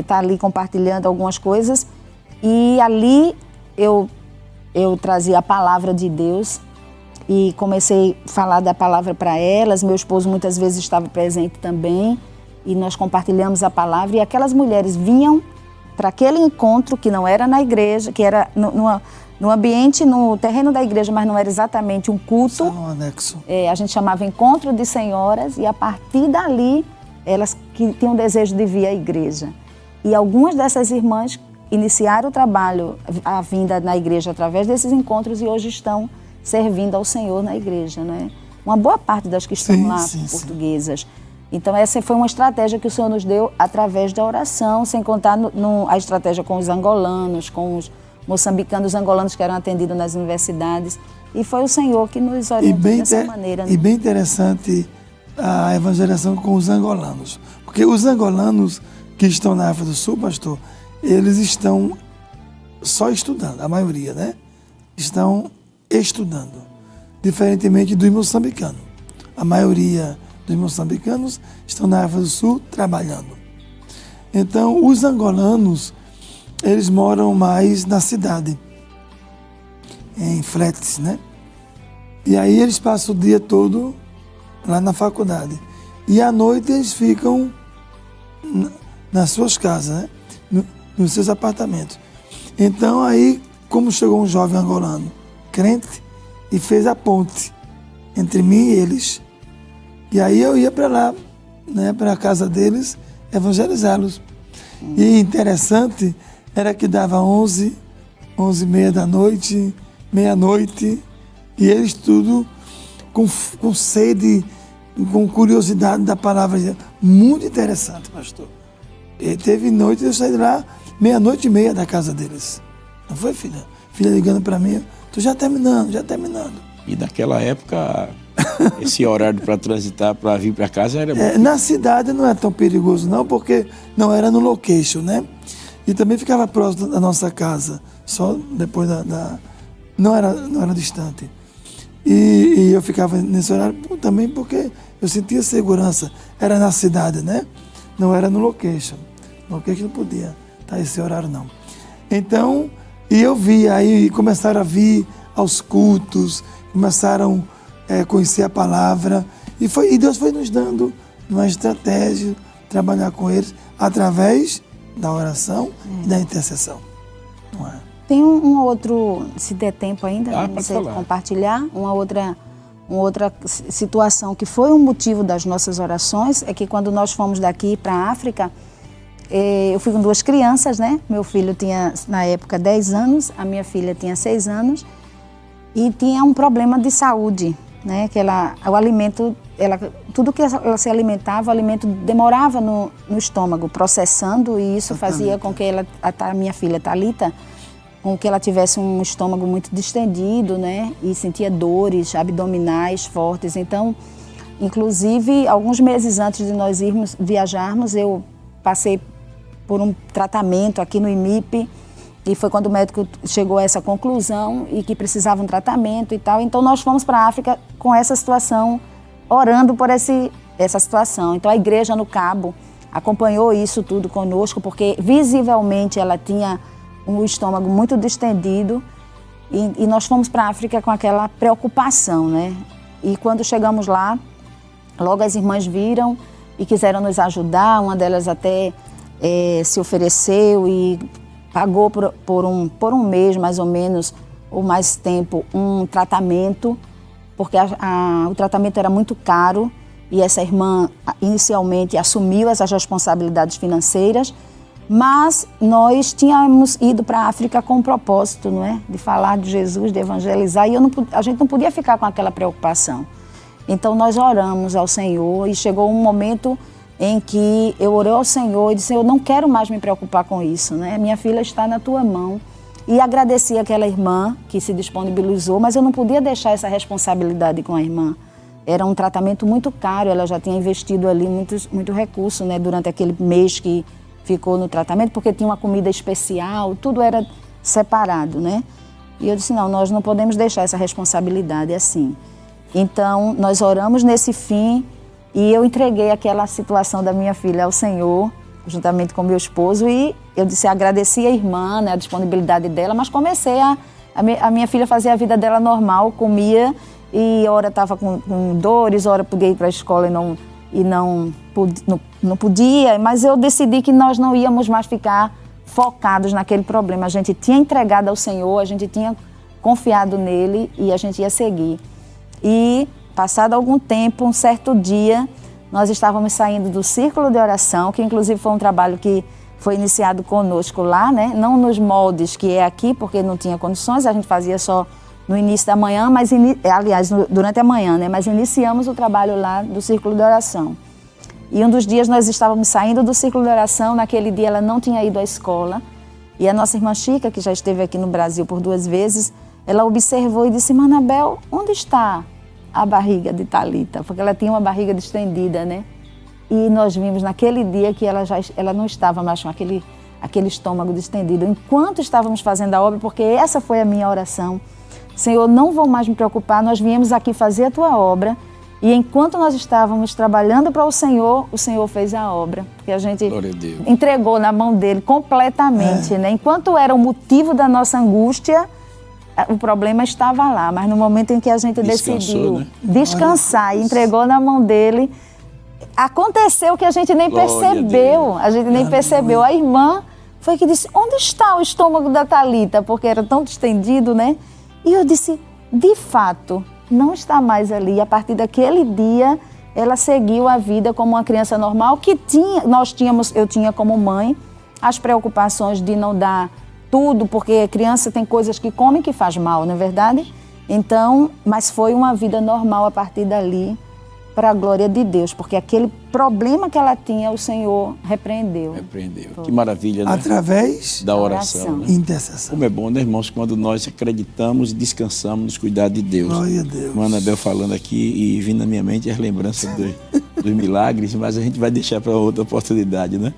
C: estar ali compartilhando algumas coisas. E ali eu trazia a palavra de Deus e comecei a falar da palavra para elas. Meu esposo muitas vezes estava presente também e nós compartilhamos a palavra. E aquelas mulheres vinham para aquele encontro que não era na igreja, que era no ambiente, no terreno da igreja, mas não era exatamente um culto.
B: Só no anexo.
C: A gente chamava Encontro de Senhoras e a partir dali, elas que tinham desejo de vir à igreja. E algumas dessas irmãs iniciaram o trabalho, a vinda na igreja através desses encontros e hoje estão servindo ao Senhor na igreja, né? Uma boa parte das que estão lá, portuguesas. Então essa foi uma estratégia que o Senhor nos deu através da oração, sem contar a estratégia com os angolanos, com os moçambicanos, angolanos que eram atendidos nas universidades. E foi o Senhor que nos orientou dessa maneira. Né?
B: E bem interessante a evangelização com os angolanos. Porque os angolanos que estão na África do Sul, pastor, eles estão só estudando, a maioria, né? Estão estudando. Diferentemente dos moçambicanos. A maioria dos moçambicanos estão na África do Sul trabalhando. Então, os angolanos, eles moram mais na cidade, em Fletes, né? E aí eles passam o dia todo lá na faculdade. E à noite eles ficam nas suas casas, né? Nos seus apartamentos. Então aí, como chegou um jovem angolano, crente, e fez a ponte entre mim e eles. E aí eu ia para lá, né? Para a casa deles, evangelizá-los. E interessante era que dava 11h30 da noite, meia-noite, e eles tudo com sede, com curiosidade da palavra de Deus. Muito interessante, pastor. E teve noite, eu saí de lá 00:30 da casa deles. Não foi, filha? Filha ligando para mim, tô já terminando.
A: E naquela época, esse horário para transitar, para vir para casa era muito...
B: Na cidade não é tão perigoso não, porque não era no location, né? E também ficava próximo da nossa casa, só depois não era distante. E eu ficava nesse horário também porque eu sentia segurança. Era na cidade, né? Não era no location. No location não podia estar esse horário, não. Então, e eu vi, aí começaram a vir aos cultos, começaram a conhecer a palavra. E Deus foi nos dando uma estratégia, trabalhar com eles através da oração e da intercessão. Não é?
C: Tem um outro, se der tempo ainda,
A: pode
C: você
A: falar.
C: compartilhar, uma outra situação que foi um motivo das nossas orações, é que quando nós fomos daqui para a África, eu fui com 2 crianças, né? Meu filho tinha, na época, 10 anos, a minha filha tinha 6 anos, e tinha um problema de saúde, né? Que o alimento, tudo que ela se alimentava, o alimento demorava no estômago, processando, e isso fazia com que a minha filha Thalita, com que ela tivesse um estômago muito distendido, né? E sentia dores abdominais fortes. Então, inclusive, alguns meses antes de nós viajarmos, eu passei por um tratamento aqui no IMIP, e foi quando o médico chegou a essa conclusão e que precisava um tratamento e tal. Então, nós fomos para a África com essa situação, orando por essa situação. Então, a igreja no Cabo acompanhou isso tudo conosco, porque visivelmente ela tinha o estômago muito distendido, e nós fomos para a África com aquela preocupação, né? E quando chegamos lá, logo as irmãs viram e quiseram nos ajudar. Uma delas até se ofereceu e pagou por um mês, mais ou menos, ou mais tempo, um tratamento, porque o tratamento era muito caro, e essa irmã inicialmente assumiu essas responsabilidades financeiras. Mas nós tínhamos ido para a África com um propósito, não é? De falar de Jesus, de evangelizar, e a gente não podia ficar com aquela preocupação. Então nós oramos ao Senhor, e chegou um momento em que eu orei ao Senhor e disse: eu não quero mais me preocupar com isso, né? Minha filha está na tua mão. E agradeci aquela irmã que se disponibilizou, mas eu não podia deixar essa responsabilidade com a irmã. Era um tratamento muito caro, ela já tinha investido ali muito recurso, né? Durante aquele mês que ficou no tratamento, porque tinha uma comida especial, tudo era separado, né? E eu disse: não, nós não podemos deixar essa responsabilidade assim. Então, nós oramos nesse fim, e eu entreguei aquela situação da minha filha ao Senhor, juntamente com meu esposo, e eu disse, agradeci a irmã, né, a disponibilidade dela, mas comecei a minha filha fazer a vida dela normal, comia, e hora estava com dores, hora podia ir para a escola e não podia, mas eu decidi que nós não íamos mais ficar focados naquele problema. A gente tinha entregado ao Senhor, a gente tinha confiado nele, e a gente ia seguir. E, passado algum tempo, um certo dia, nós estávamos saindo do círculo de oração, que inclusive foi um trabalho que foi iniciado conosco lá, né? Não nos moldes que é aqui, porque não tinha condições, a gente fazia só no início da manhã, aliás, durante a manhã, né? Mas iniciamos o trabalho lá do círculo de oração. E um dos dias nós estávamos saindo do círculo de oração, naquele dia ela não tinha ido à escola, e a nossa irmã Chica, que já esteve aqui no Brasil por 2 vezes, ela observou e disse: Irmã Anabel, onde está a barriga de Thalita? Porque ela tinha uma barriga distendida, né? E nós vimos naquele dia que ela não estava mais com aquele estômago distendido. Enquanto estávamos fazendo a obra, porque essa foi a minha oração: Senhor, não vou mais me preocupar, nós viemos aqui fazer a tua obra. E enquanto nós estávamos trabalhando para o Senhor fez a obra. Porque a gente entregou na mão dele completamente, né? Enquanto era o motivo da nossa angústia, o problema estava lá. Mas no momento em que a gente decidiu descansar e entregou na mão dele, aconteceu que a gente nem percebeu. A gente nem percebeu. A irmã foi que disse: onde está o estômago da Thalita? Porque era tão distendido, né? E eu disse: de fato, não está mais ali. E a partir daquele dia, ela seguiu a vida como uma criança normal, que eu tinha como mãe as preocupações de não dar tudo, porque criança tem coisas que come que faz mal, não é verdade? Então, mas foi uma vida normal a partir dali, para a glória de Deus, porque aquele problema que ela tinha, o Senhor repreendeu.
A: Foi. Que maravilha, né?
B: Através
A: da oração.
B: Né? Intercessão.
A: Como é bom, né, irmãos, quando nós acreditamos e descansamos nos cuidados de Deus.
B: Glória a Deus.
A: A Anabel falando aqui e vindo na minha mente as lembranças dos milagres, mas a gente vai deixar para outra oportunidade, né?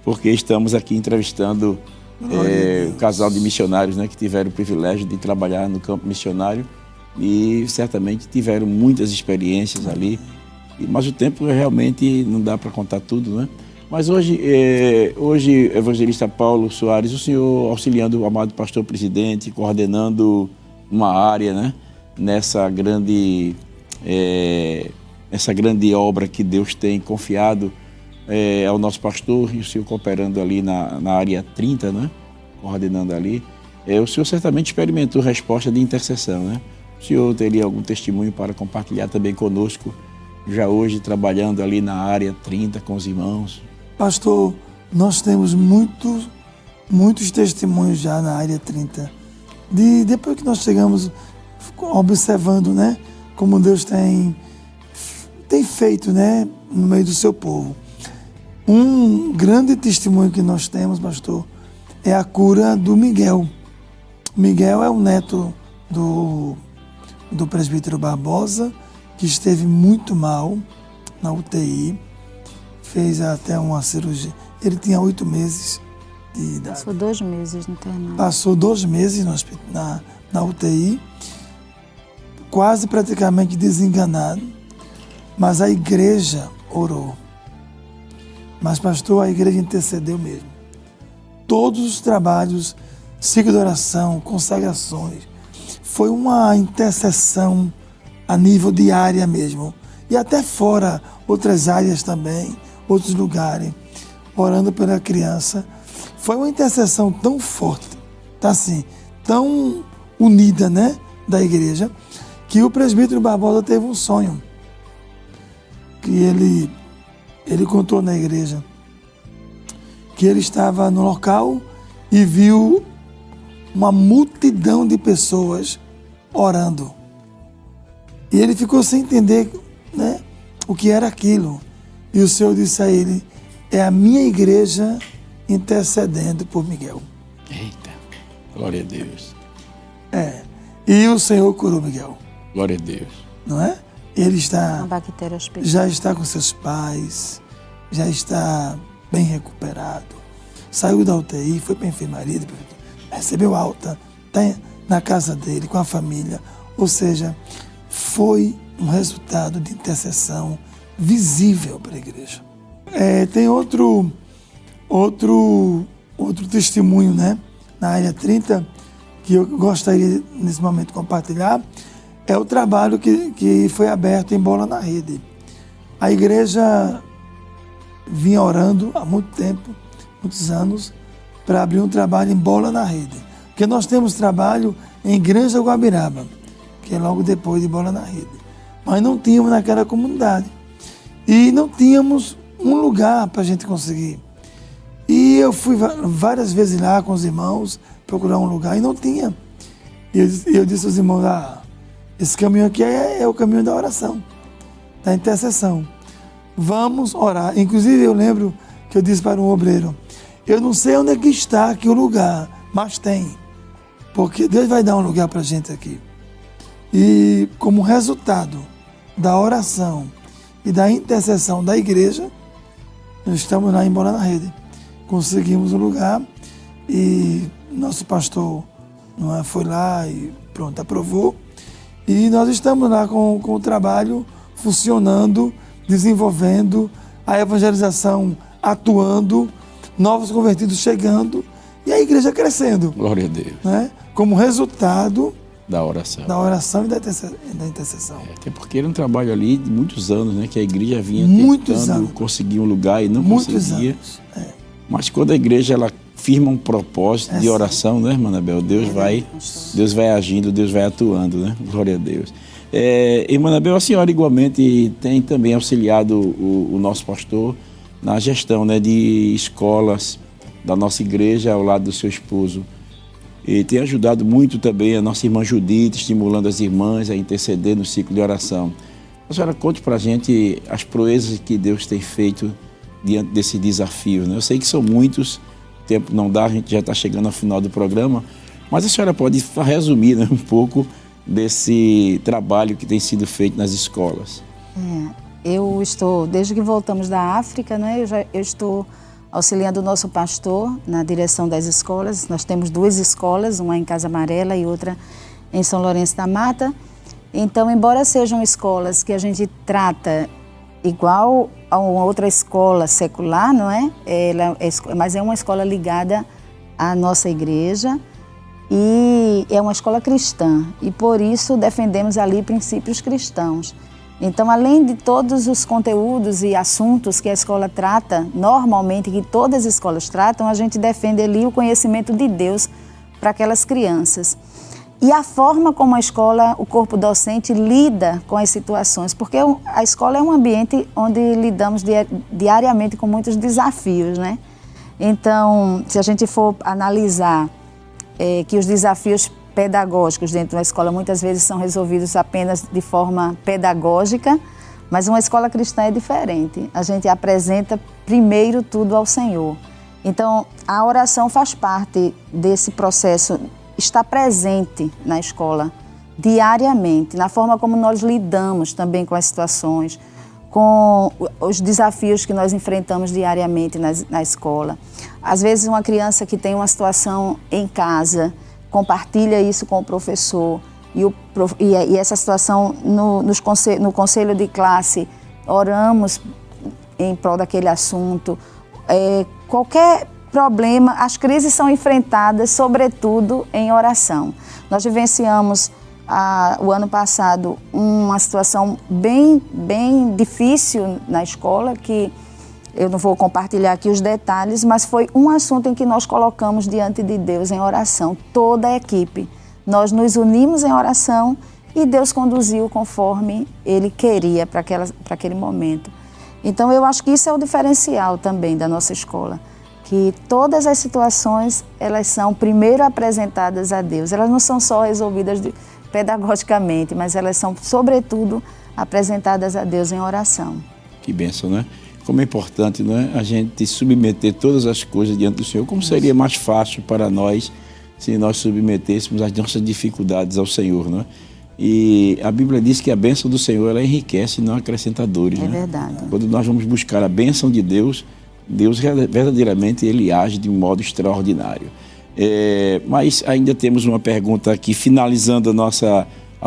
A: Porque estamos aqui entrevistando o casal de missionários, né, que tiveram o privilégio de trabalhar no campo missionário. e certamente tiveram muitas experiências ali, mas o tempo realmente não dá para contar tudo, né? Mas hoje, evangelista Paulo Soares, o senhor auxiliando o amado pastor presidente, coordenando uma área, né? Nessa grande obra que Deus tem confiado ao nosso pastor, e o senhor cooperando ali na área 30, né? Coordenando ali. O senhor certamente experimentou resposta de intercessão, né? O senhor teria algum testemunho para compartilhar também conosco, já hoje trabalhando ali na área 30 com os irmãos?
B: Pastor, nós temos muitos testemunhos já na área 30. Depois que nós chegamos observando, né, como Deus tem feito, né, no meio do seu povo. Um grande testemunho que nós temos, pastor, é a cura do Miguel. Miguel é o neto do presbítero Barbosa, que esteve muito mal na UTI, fez até uma cirurgia. Ele tinha 8 meses de idade.
C: Passou 2 meses no internato.
B: Passou 2 meses na UTI, quase praticamente desenganado, mas a igreja orou. Mas, pastor, a igreja intercedeu mesmo. Todos os trabalhos, ciclo de oração, consagrações, foi uma intercessão a nível de área mesmo. E até fora, outras áreas também, outros lugares, orando pela criança. Foi uma intercessão tão forte, tá assim, tão unida, né, da igreja, que o presbítero Barbosa teve um sonho. Que ele contou na igreja que ele estava no local e viu uma multidão de pessoas orando. E ele ficou sem entender, né, o que era aquilo. E o Senhor disse a ele: é a minha igreja intercedendo por Miguel.
A: Eita, glória a Deus.
B: E o Senhor curou Miguel.
A: Glória a Deus.
B: Não é? Ele já está com seus pais, já está bem recuperado. Saiu da UTI, foi para a enfermaria, recebeu alta, está na casa dele, com a família. Ou seja, foi um resultado de intercessão visível para a igreja. Tem outro testemunho, né, na área 30, que eu gostaria nesse momento de compartilhar, é o trabalho que foi aberto em Bola na Rede. A igreja vinha orando há muito tempo, muitos anos, para abrir um trabalho em Bola na Rede. Porque nós temos trabalho em Granja Guabiraba, que é logo depois de Bola na Rede. Mas não tínhamos naquela comunidade. E não tínhamos um lugar para a gente conseguir. E eu fui várias vezes lá com os irmãos, procurar um lugar, e não tinha. E eu disse aos irmãos: esse caminho aqui é o caminho da oração, da intercessão. Vamos orar. Inclusive eu lembro que eu disse para um obreiro: eu não sei onde é que está aqui o lugar, mas tem. Porque Deus vai dar um lugar para a gente aqui. E como resultado da oração e da intercessão da igreja, nós estamos lá em Bola na Rede. Conseguimos um lugar e nosso pastor foi lá e pronto, aprovou. E nós estamos lá com o trabalho funcionando, desenvolvendo, a evangelização atuando, novos convertidos chegando e a igreja crescendo.
A: Glória a Deus.
B: Né? Como resultado
A: da oração
B: e da intercessão.
A: Até porque era um trabalho ali de muitos anos, né? Que a igreja vinha tentando conseguir um lugar e não conseguia. Mas quando a igreja ela firma um propósito de oração, né, irmã Anabel? Deus vai agindo, Deus vai atuando, né? Glória a Deus. Irmã Anabel, a senhora igualmente tem também auxiliado o nosso pastor na gestão, né, de escolas da nossa igreja ao lado do seu esposo. E tem ajudado muito também a nossa irmã Judite, estimulando as irmãs a interceder no ciclo de oração. A senhora conte para a gente as proezas que Deus tem feito diante desse desafio, né? Eu sei que são muitos, o tempo não dá, a gente já está chegando ao final do programa, mas a senhora pode resumir, né, um pouco desse trabalho que tem sido feito nas escolas.
C: Eu estou, desde que voltamos da África, né, eu estou auxiliando o nosso pastor na direção das escolas. Nós temos 2 escolas, uma em Casa Amarela e outra em São Lourenço da Mata. Então, embora sejam escolas que a gente trata igual a uma outra escola secular, não é? Mas é uma escola ligada à nossa igreja e é uma escola cristã. E por isso defendemos ali princípios cristãos. Então, além de todos os conteúdos e assuntos que a escola trata, normalmente, que todas as escolas tratam, a gente defende ali o conhecimento de Deus para aquelas crianças. E a forma como a escola, o corpo docente, lida com as situações, porque a escola é um ambiente onde lidamos diariamente com muitos desafios, né? Então, se a gente for analisar que os desafios pedagógicos dentro da escola muitas vezes são resolvidos apenas de forma pedagógica, mas uma escola cristã é diferente. A gente apresenta primeiro tudo ao Senhor. Então, a oração faz parte desse processo, está presente na escola diariamente, na forma como nós lidamos também com as situações, com os desafios que nós enfrentamos diariamente na escola. Às vezes, uma criança que tem uma situação em casa compartilha isso com o professor e essa situação no conselho de classe, oramos em prol daquele assunto. Qualquer problema, as crises são enfrentadas, sobretudo, em oração. Nós vivenciamos, o ano passado, uma situação bem difícil na escola, que eu não vou compartilhar aqui os detalhes, mas foi um assunto em que nós colocamos diante de Deus em oração, toda a equipe. Nós nos unimos em oração e Deus conduziu conforme Ele queria para aquele momento. Então, eu acho que isso é o diferencial também da nossa escola, que todas as situações, elas são primeiro apresentadas a Deus. Elas não são só resolvidas pedagogicamente, mas elas são, sobretudo, apresentadas a Deus em oração.
A: Que bênção, né? Como é importante, né, a gente submeter todas as coisas diante do Senhor. Como seria mais fácil para nós se nós submetêssemos as nossas dificuldades ao Senhor, né? E a Bíblia diz que a bênção do Senhor, ela enriquece e não acrescenta dores.
C: É,
A: né?
C: verdade.
A: Quando nós vamos buscar a bênção de Deus, Deus verdadeiramente Ele age de um modo extraordinário. Mas ainda temos uma pergunta aqui, finalizando a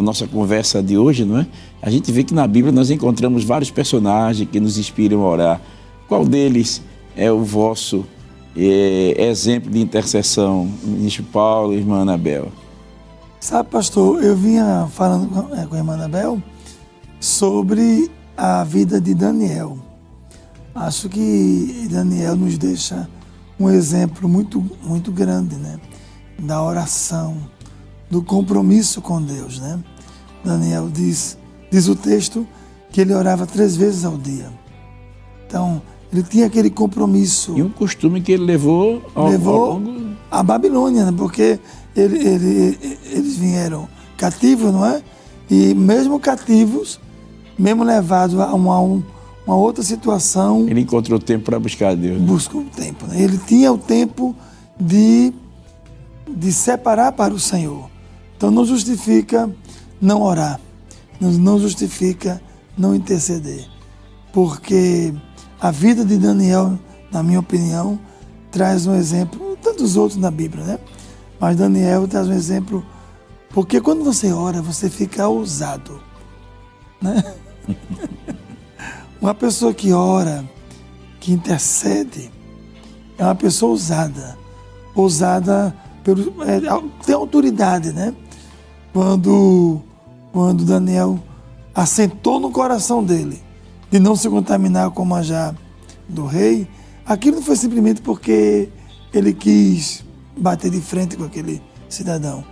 A: nossa conversa de hoje, não é? A gente vê que na Bíblia nós encontramos vários personagens que nos inspiram a orar. Qual deles é o vosso exemplo de intercessão, ministro Paulo e irmã Anabel?
B: Sabe, pastor, eu vinha falando com a irmã Anabel sobre a vida de Daniel. Acho que Daniel nos deixa um exemplo muito, muito grande, né? Da oração, do compromisso com Deus, né? Daniel diz o texto que ele orava 3 vezes ao dia. Então, ele tinha aquele compromisso.
A: E um costume que ele levou ao longo...
B: à Babilônia, né? Porque eles vieram cativos, não é? E mesmo cativos, mesmo levados a uma outra situação...
A: Ele encontrou tempo para buscar a Deus. Né?
B: Buscou o tempo, né? Ele tinha o tempo de separar para o Senhor. Então não justifica não orar, não justifica não interceder, porque a vida de Daniel, na minha opinião, traz um exemplo, tantos outros na Bíblia, né? Mas Daniel traz um exemplo, porque quando você ora, você fica ousado, né? Uma pessoa que ora, que intercede, é uma pessoa ousada tem autoridade, né? Quando Daniel assentou no coração dele de não se contaminar com o manjar do rei, aquilo não foi simplesmente porque ele quis bater de frente com aquele cidadão,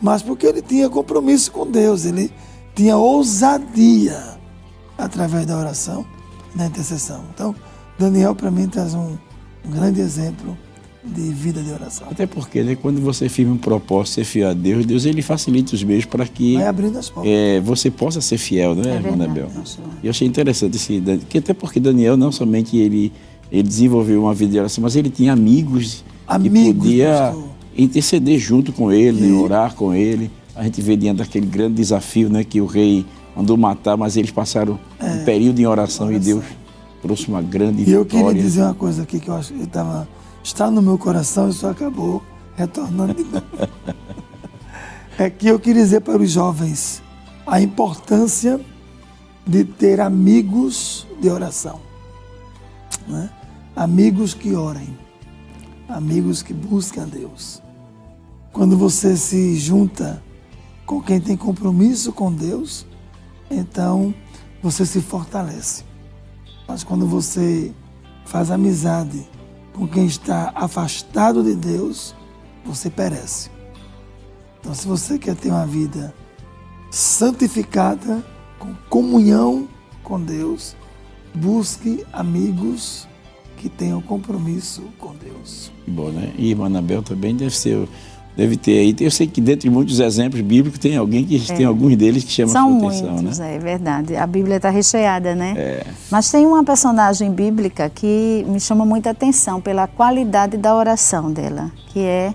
B: mas porque ele tinha compromisso com Deus, ele tinha ousadia através da oração e da intercessão. Então, Daniel, para mim, traz um grande exemplo de vida de oração.
A: Até porque, né, quando você firma um propósito, ser fiel a Deus, Deus ele facilita os meios para que
B: vai abrindo as portas.
A: Você possa ser fiel, não é, irmã Anabel?
C: E
A: eu achei interessante que até porque Daniel não somente ele desenvolveu uma vida de oração, mas ele tinha amigos que podia interceder junto com ele, né, orar com ele. A gente vê diante daquele grande desafio, né, que o rei mandou matar, mas eles passaram um período em oração e Deus trouxe uma grande vitória.
B: E eu queria dizer uma coisa aqui que eu acho que está no meu coração e só acabou retornando de novo. É que eu queria dizer para os jovens a importância de ter amigos de oração, né? Amigos que orem, amigos que buscam a Deus. Quando você se junta com quem tem compromisso com Deus, então você se fortalece. Mas quando você faz amizade com quem está afastado de Deus, você perece. Então, se você quer ter uma vida santificada, com comunhão com Deus, busque amigos que tenham compromisso com Deus.
A: Bom, né? E irmã Anabel também deve ter aí. Eu sei que dentre muitos exemplos bíblicos tem alguém que tem alguns deles que chamam a sua atenção,
C: muitos,
A: né?
C: é verdade. A Bíblia está recheada, né? Mas tem uma personagem bíblica que me chama muita atenção pela qualidade da oração dela, que é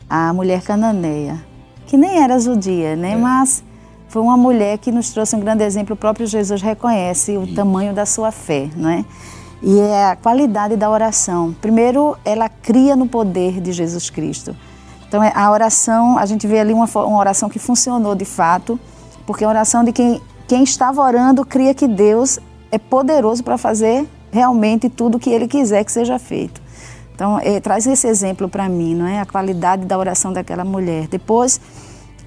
C: a mulher cananeia, que nem era judia, né? Mas foi uma mulher que nos trouxe um grande exemplo. O próprio Jesus reconhece o tamanho da sua fé, não é? E é a qualidade da oração. Primeiro, ela cria no poder de Jesus Cristo. Então, a oração, a gente vê ali uma oração que funcionou de fato, porque a oração de quem estava orando cria que Deus é poderoso para fazer realmente tudo o que Ele quiser que seja feito. Então, traz esse exemplo para mim, não é? A qualidade da oração daquela mulher. Depois,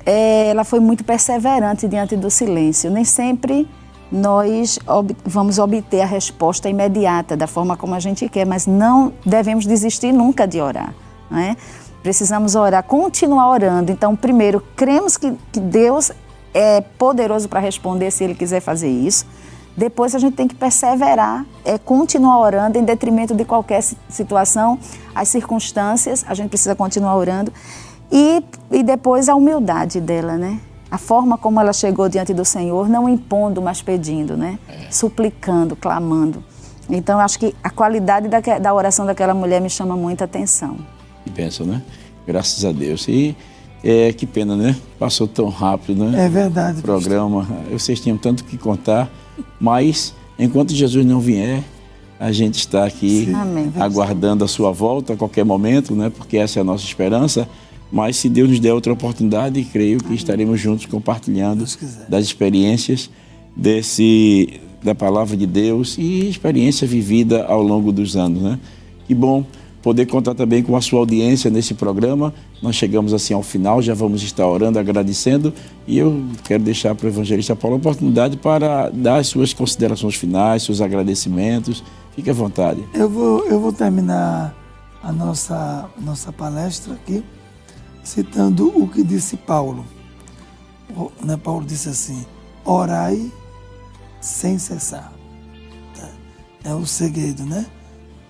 C: ela foi muito perseverante diante do silêncio. Nem sempre nós vamos obter a resposta imediata da forma como a gente quer, mas não devemos desistir nunca de orar, não é? Precisamos orar, continuar orando. Então, primeiro, cremos que Deus é poderoso para responder se Ele quiser fazer isso. Depois, a gente tem que perseverar, continuar orando em detrimento de qualquer situação, as circunstâncias, a gente precisa continuar orando. E depois, a humildade dela, né? A forma como ela chegou diante do Senhor, não impondo, mas pedindo, né? Suplicando, clamando. Então, acho que a qualidade da oração daquela mulher me chama muita atenção.
A: E pensa, né? Graças a Deus. E que pena, né? Passou tão rápido, né?
B: É verdade.
A: O programa. Vocês tinham tanto que contar, mas enquanto Jesus não vier, a gente está aqui aguardando a sua volta a ququer momento, né? Porque essa é a nossa esperança. Mas se Deus nos der outra oportunidade, creio que estaremos juntos compartilhando das experiências da palavra de Deus e experiência vivida ao longo dos anos, né? Que bom poder contar também com a sua audiência nesse programa. Nós chegamos assim ao final, já vamos estar orando, agradecendo, e eu quero deixar para o evangelista Paulo a oportunidade para dar as suas considerações finais, seus agradecimentos. Fique à vontade.
B: Eu vou terminar a nossa palestra aqui citando o que disse Paulo. Paulo disse assim: orai sem cessar. É o segredo, né?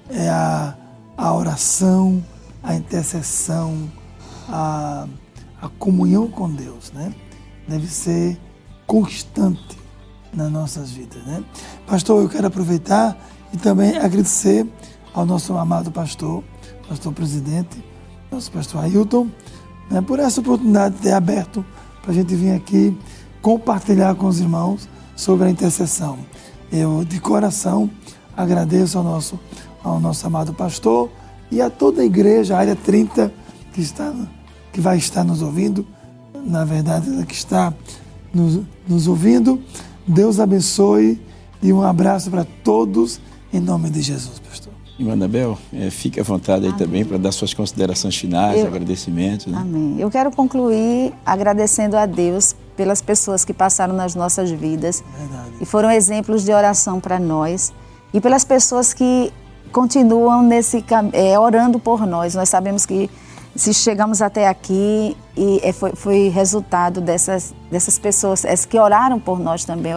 B: É a oração, a intercessão, a comunhão com Deus, né? Deve ser constante nas nossas vidas, né? Pastor, eu quero aproveitar e também agradecer ao nosso amado pastor presidente, nosso pastor Ailton, né, por essa oportunidade de ter aberto para a gente vir aqui compartilhar com os irmãos sobre a intercessão. Eu, de coração, agradeço ao nosso amado pastor e a toda a igreja, a área 30, que vai estar nos ouvindo, na verdade, que está nos ouvindo. Deus abençoe e um abraço para todos, em nome de Jesus, pastor.
A: Irmã Anabel, fique à vontade aí também para dar suas considerações finais, agradecimentos. Né?
C: Amém. Eu quero concluir agradecendo a Deus pelas pessoas que passaram nas nossas vidas e foram exemplos de oração para nós, e pelas pessoas que continuam orando por nós. Nós sabemos que se chegamos até aqui foi resultado dessas pessoas que oraram por nós também,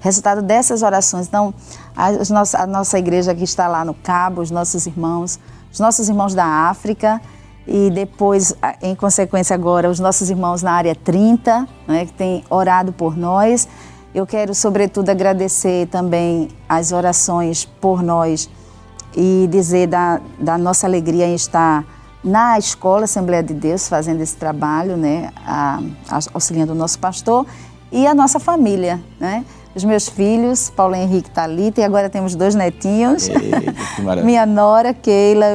C: resultado dessas orações. Então, a nossa igreja que está lá no Cabo, os nossos irmãos da África, e depois, em consequência agora, os nossos irmãos na área 30, né, que têm orado por nós. Eu quero, sobretudo, agradecer também as orações por nós e dizer da nossa alegria em estar na Escola Assembleia de Deus, fazendo esse trabalho, né, auxiliando o nosso pastor e a nossa família, né? Os meus filhos, Paulo Henrique e Thalita, e agora temos 2 netinhos.
A: Eita, que maravilha.
C: Minha nora, Keila,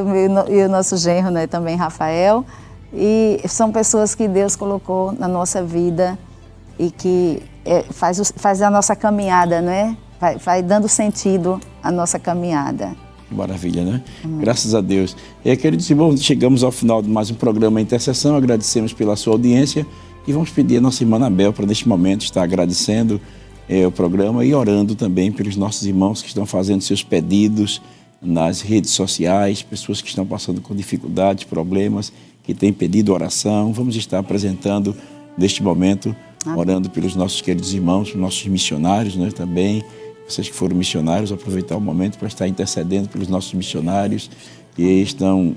C: e o nosso genro, né, também, Rafael. E são pessoas que Deus colocou na nossa vida e que faz a nossa caminhada, não é? Vai dando sentido à nossa caminhada.
A: Maravilha, né? Graças a Deus. Queridos irmãos, chegamos ao final de mais um programa Intercessão. Agradecemos pela sua audiência e vamos pedir a nossa irmã Anabel para, neste momento, estar agradecendo o programa e orando também pelos nossos irmãos que estão fazendo seus pedidos nas redes sociais, pessoas que estão passando com dificuldades, problemas, que têm pedido oração. Vamos estar apresentando, neste momento, orando pelos nossos queridos irmãos, pelos nossos missionários, né, também. Vocês que foram missionários, aproveitar o momento para estar intercedendo pelos nossos missionários que estão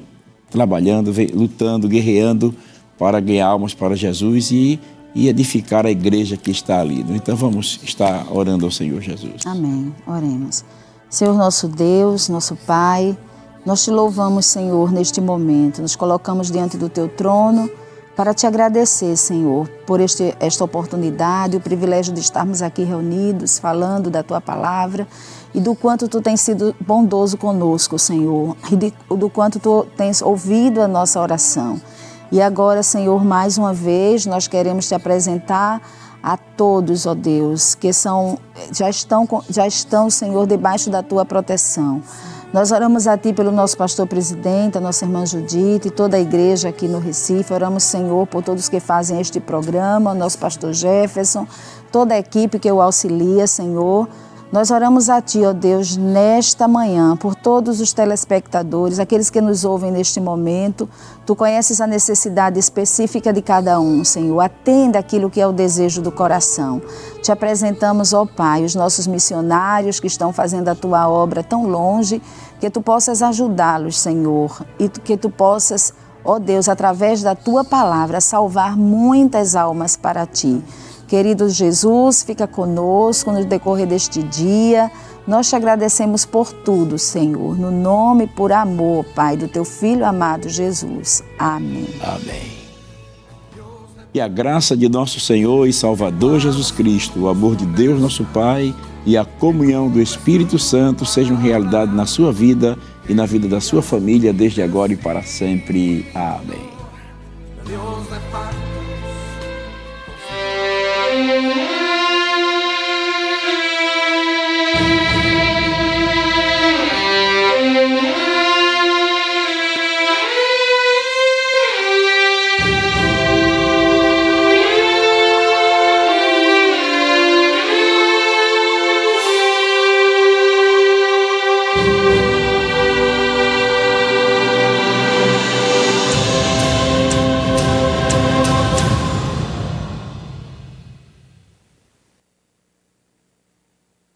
A: trabalhando, lutando, guerreando para ganhar almas para Jesus e edificar a igreja que está ali. Então vamos estar orando ao Senhor Jesus.
C: Amém. Oremos. Senhor nosso Deus, nosso Pai, nós te louvamos, Senhor, neste momento. Nos colocamos diante do teu trono para te agradecer, Senhor, por esta oportunidade, o privilégio de estarmos aqui reunidos, falando da tua palavra e do quanto tu tens sido bondoso conosco, Senhor, e do quanto tu tens ouvido a nossa oração. E agora, Senhor, mais uma vez, nós queremos te apresentar a todos, ó Deus, que já estão, Senhor, debaixo da tua proteção. Nós oramos a Ti pelo nosso pastor presidente, a nossa irmã Judite e toda a igreja aqui no Recife. Oramos, Senhor, por todos que fazem este programa, o nosso pastor Jefferson, toda a equipe que o auxilia, Senhor. Nós oramos a Ti, ó Deus, nesta manhã, por todos os telespectadores, aqueles que nos ouvem neste momento. Tu conheces a necessidade específica de cada um, Senhor. Atenda aquilo que é o desejo do coração. Te apresentamos, ó Pai, os nossos missionários que estão fazendo a Tua obra tão longe, que Tu possas ajudá-los, Senhor, e que Tu possas, ó Deus, através da Tua palavra, salvar muitas almas para Ti. Querido Jesus, fica conosco no decorrer deste dia. Nós te agradecemos por tudo, Senhor, no nome e por amor, Pai, do Teu Filho amado Jesus. Amém.
A: Amém. E a graça de nosso Senhor e Salvador Jesus Cristo, o amor de Deus nosso Pai e a comunhão do Espírito Santo sejam realidade na sua vida e na vida da sua família, desde agora e para sempre. Amém.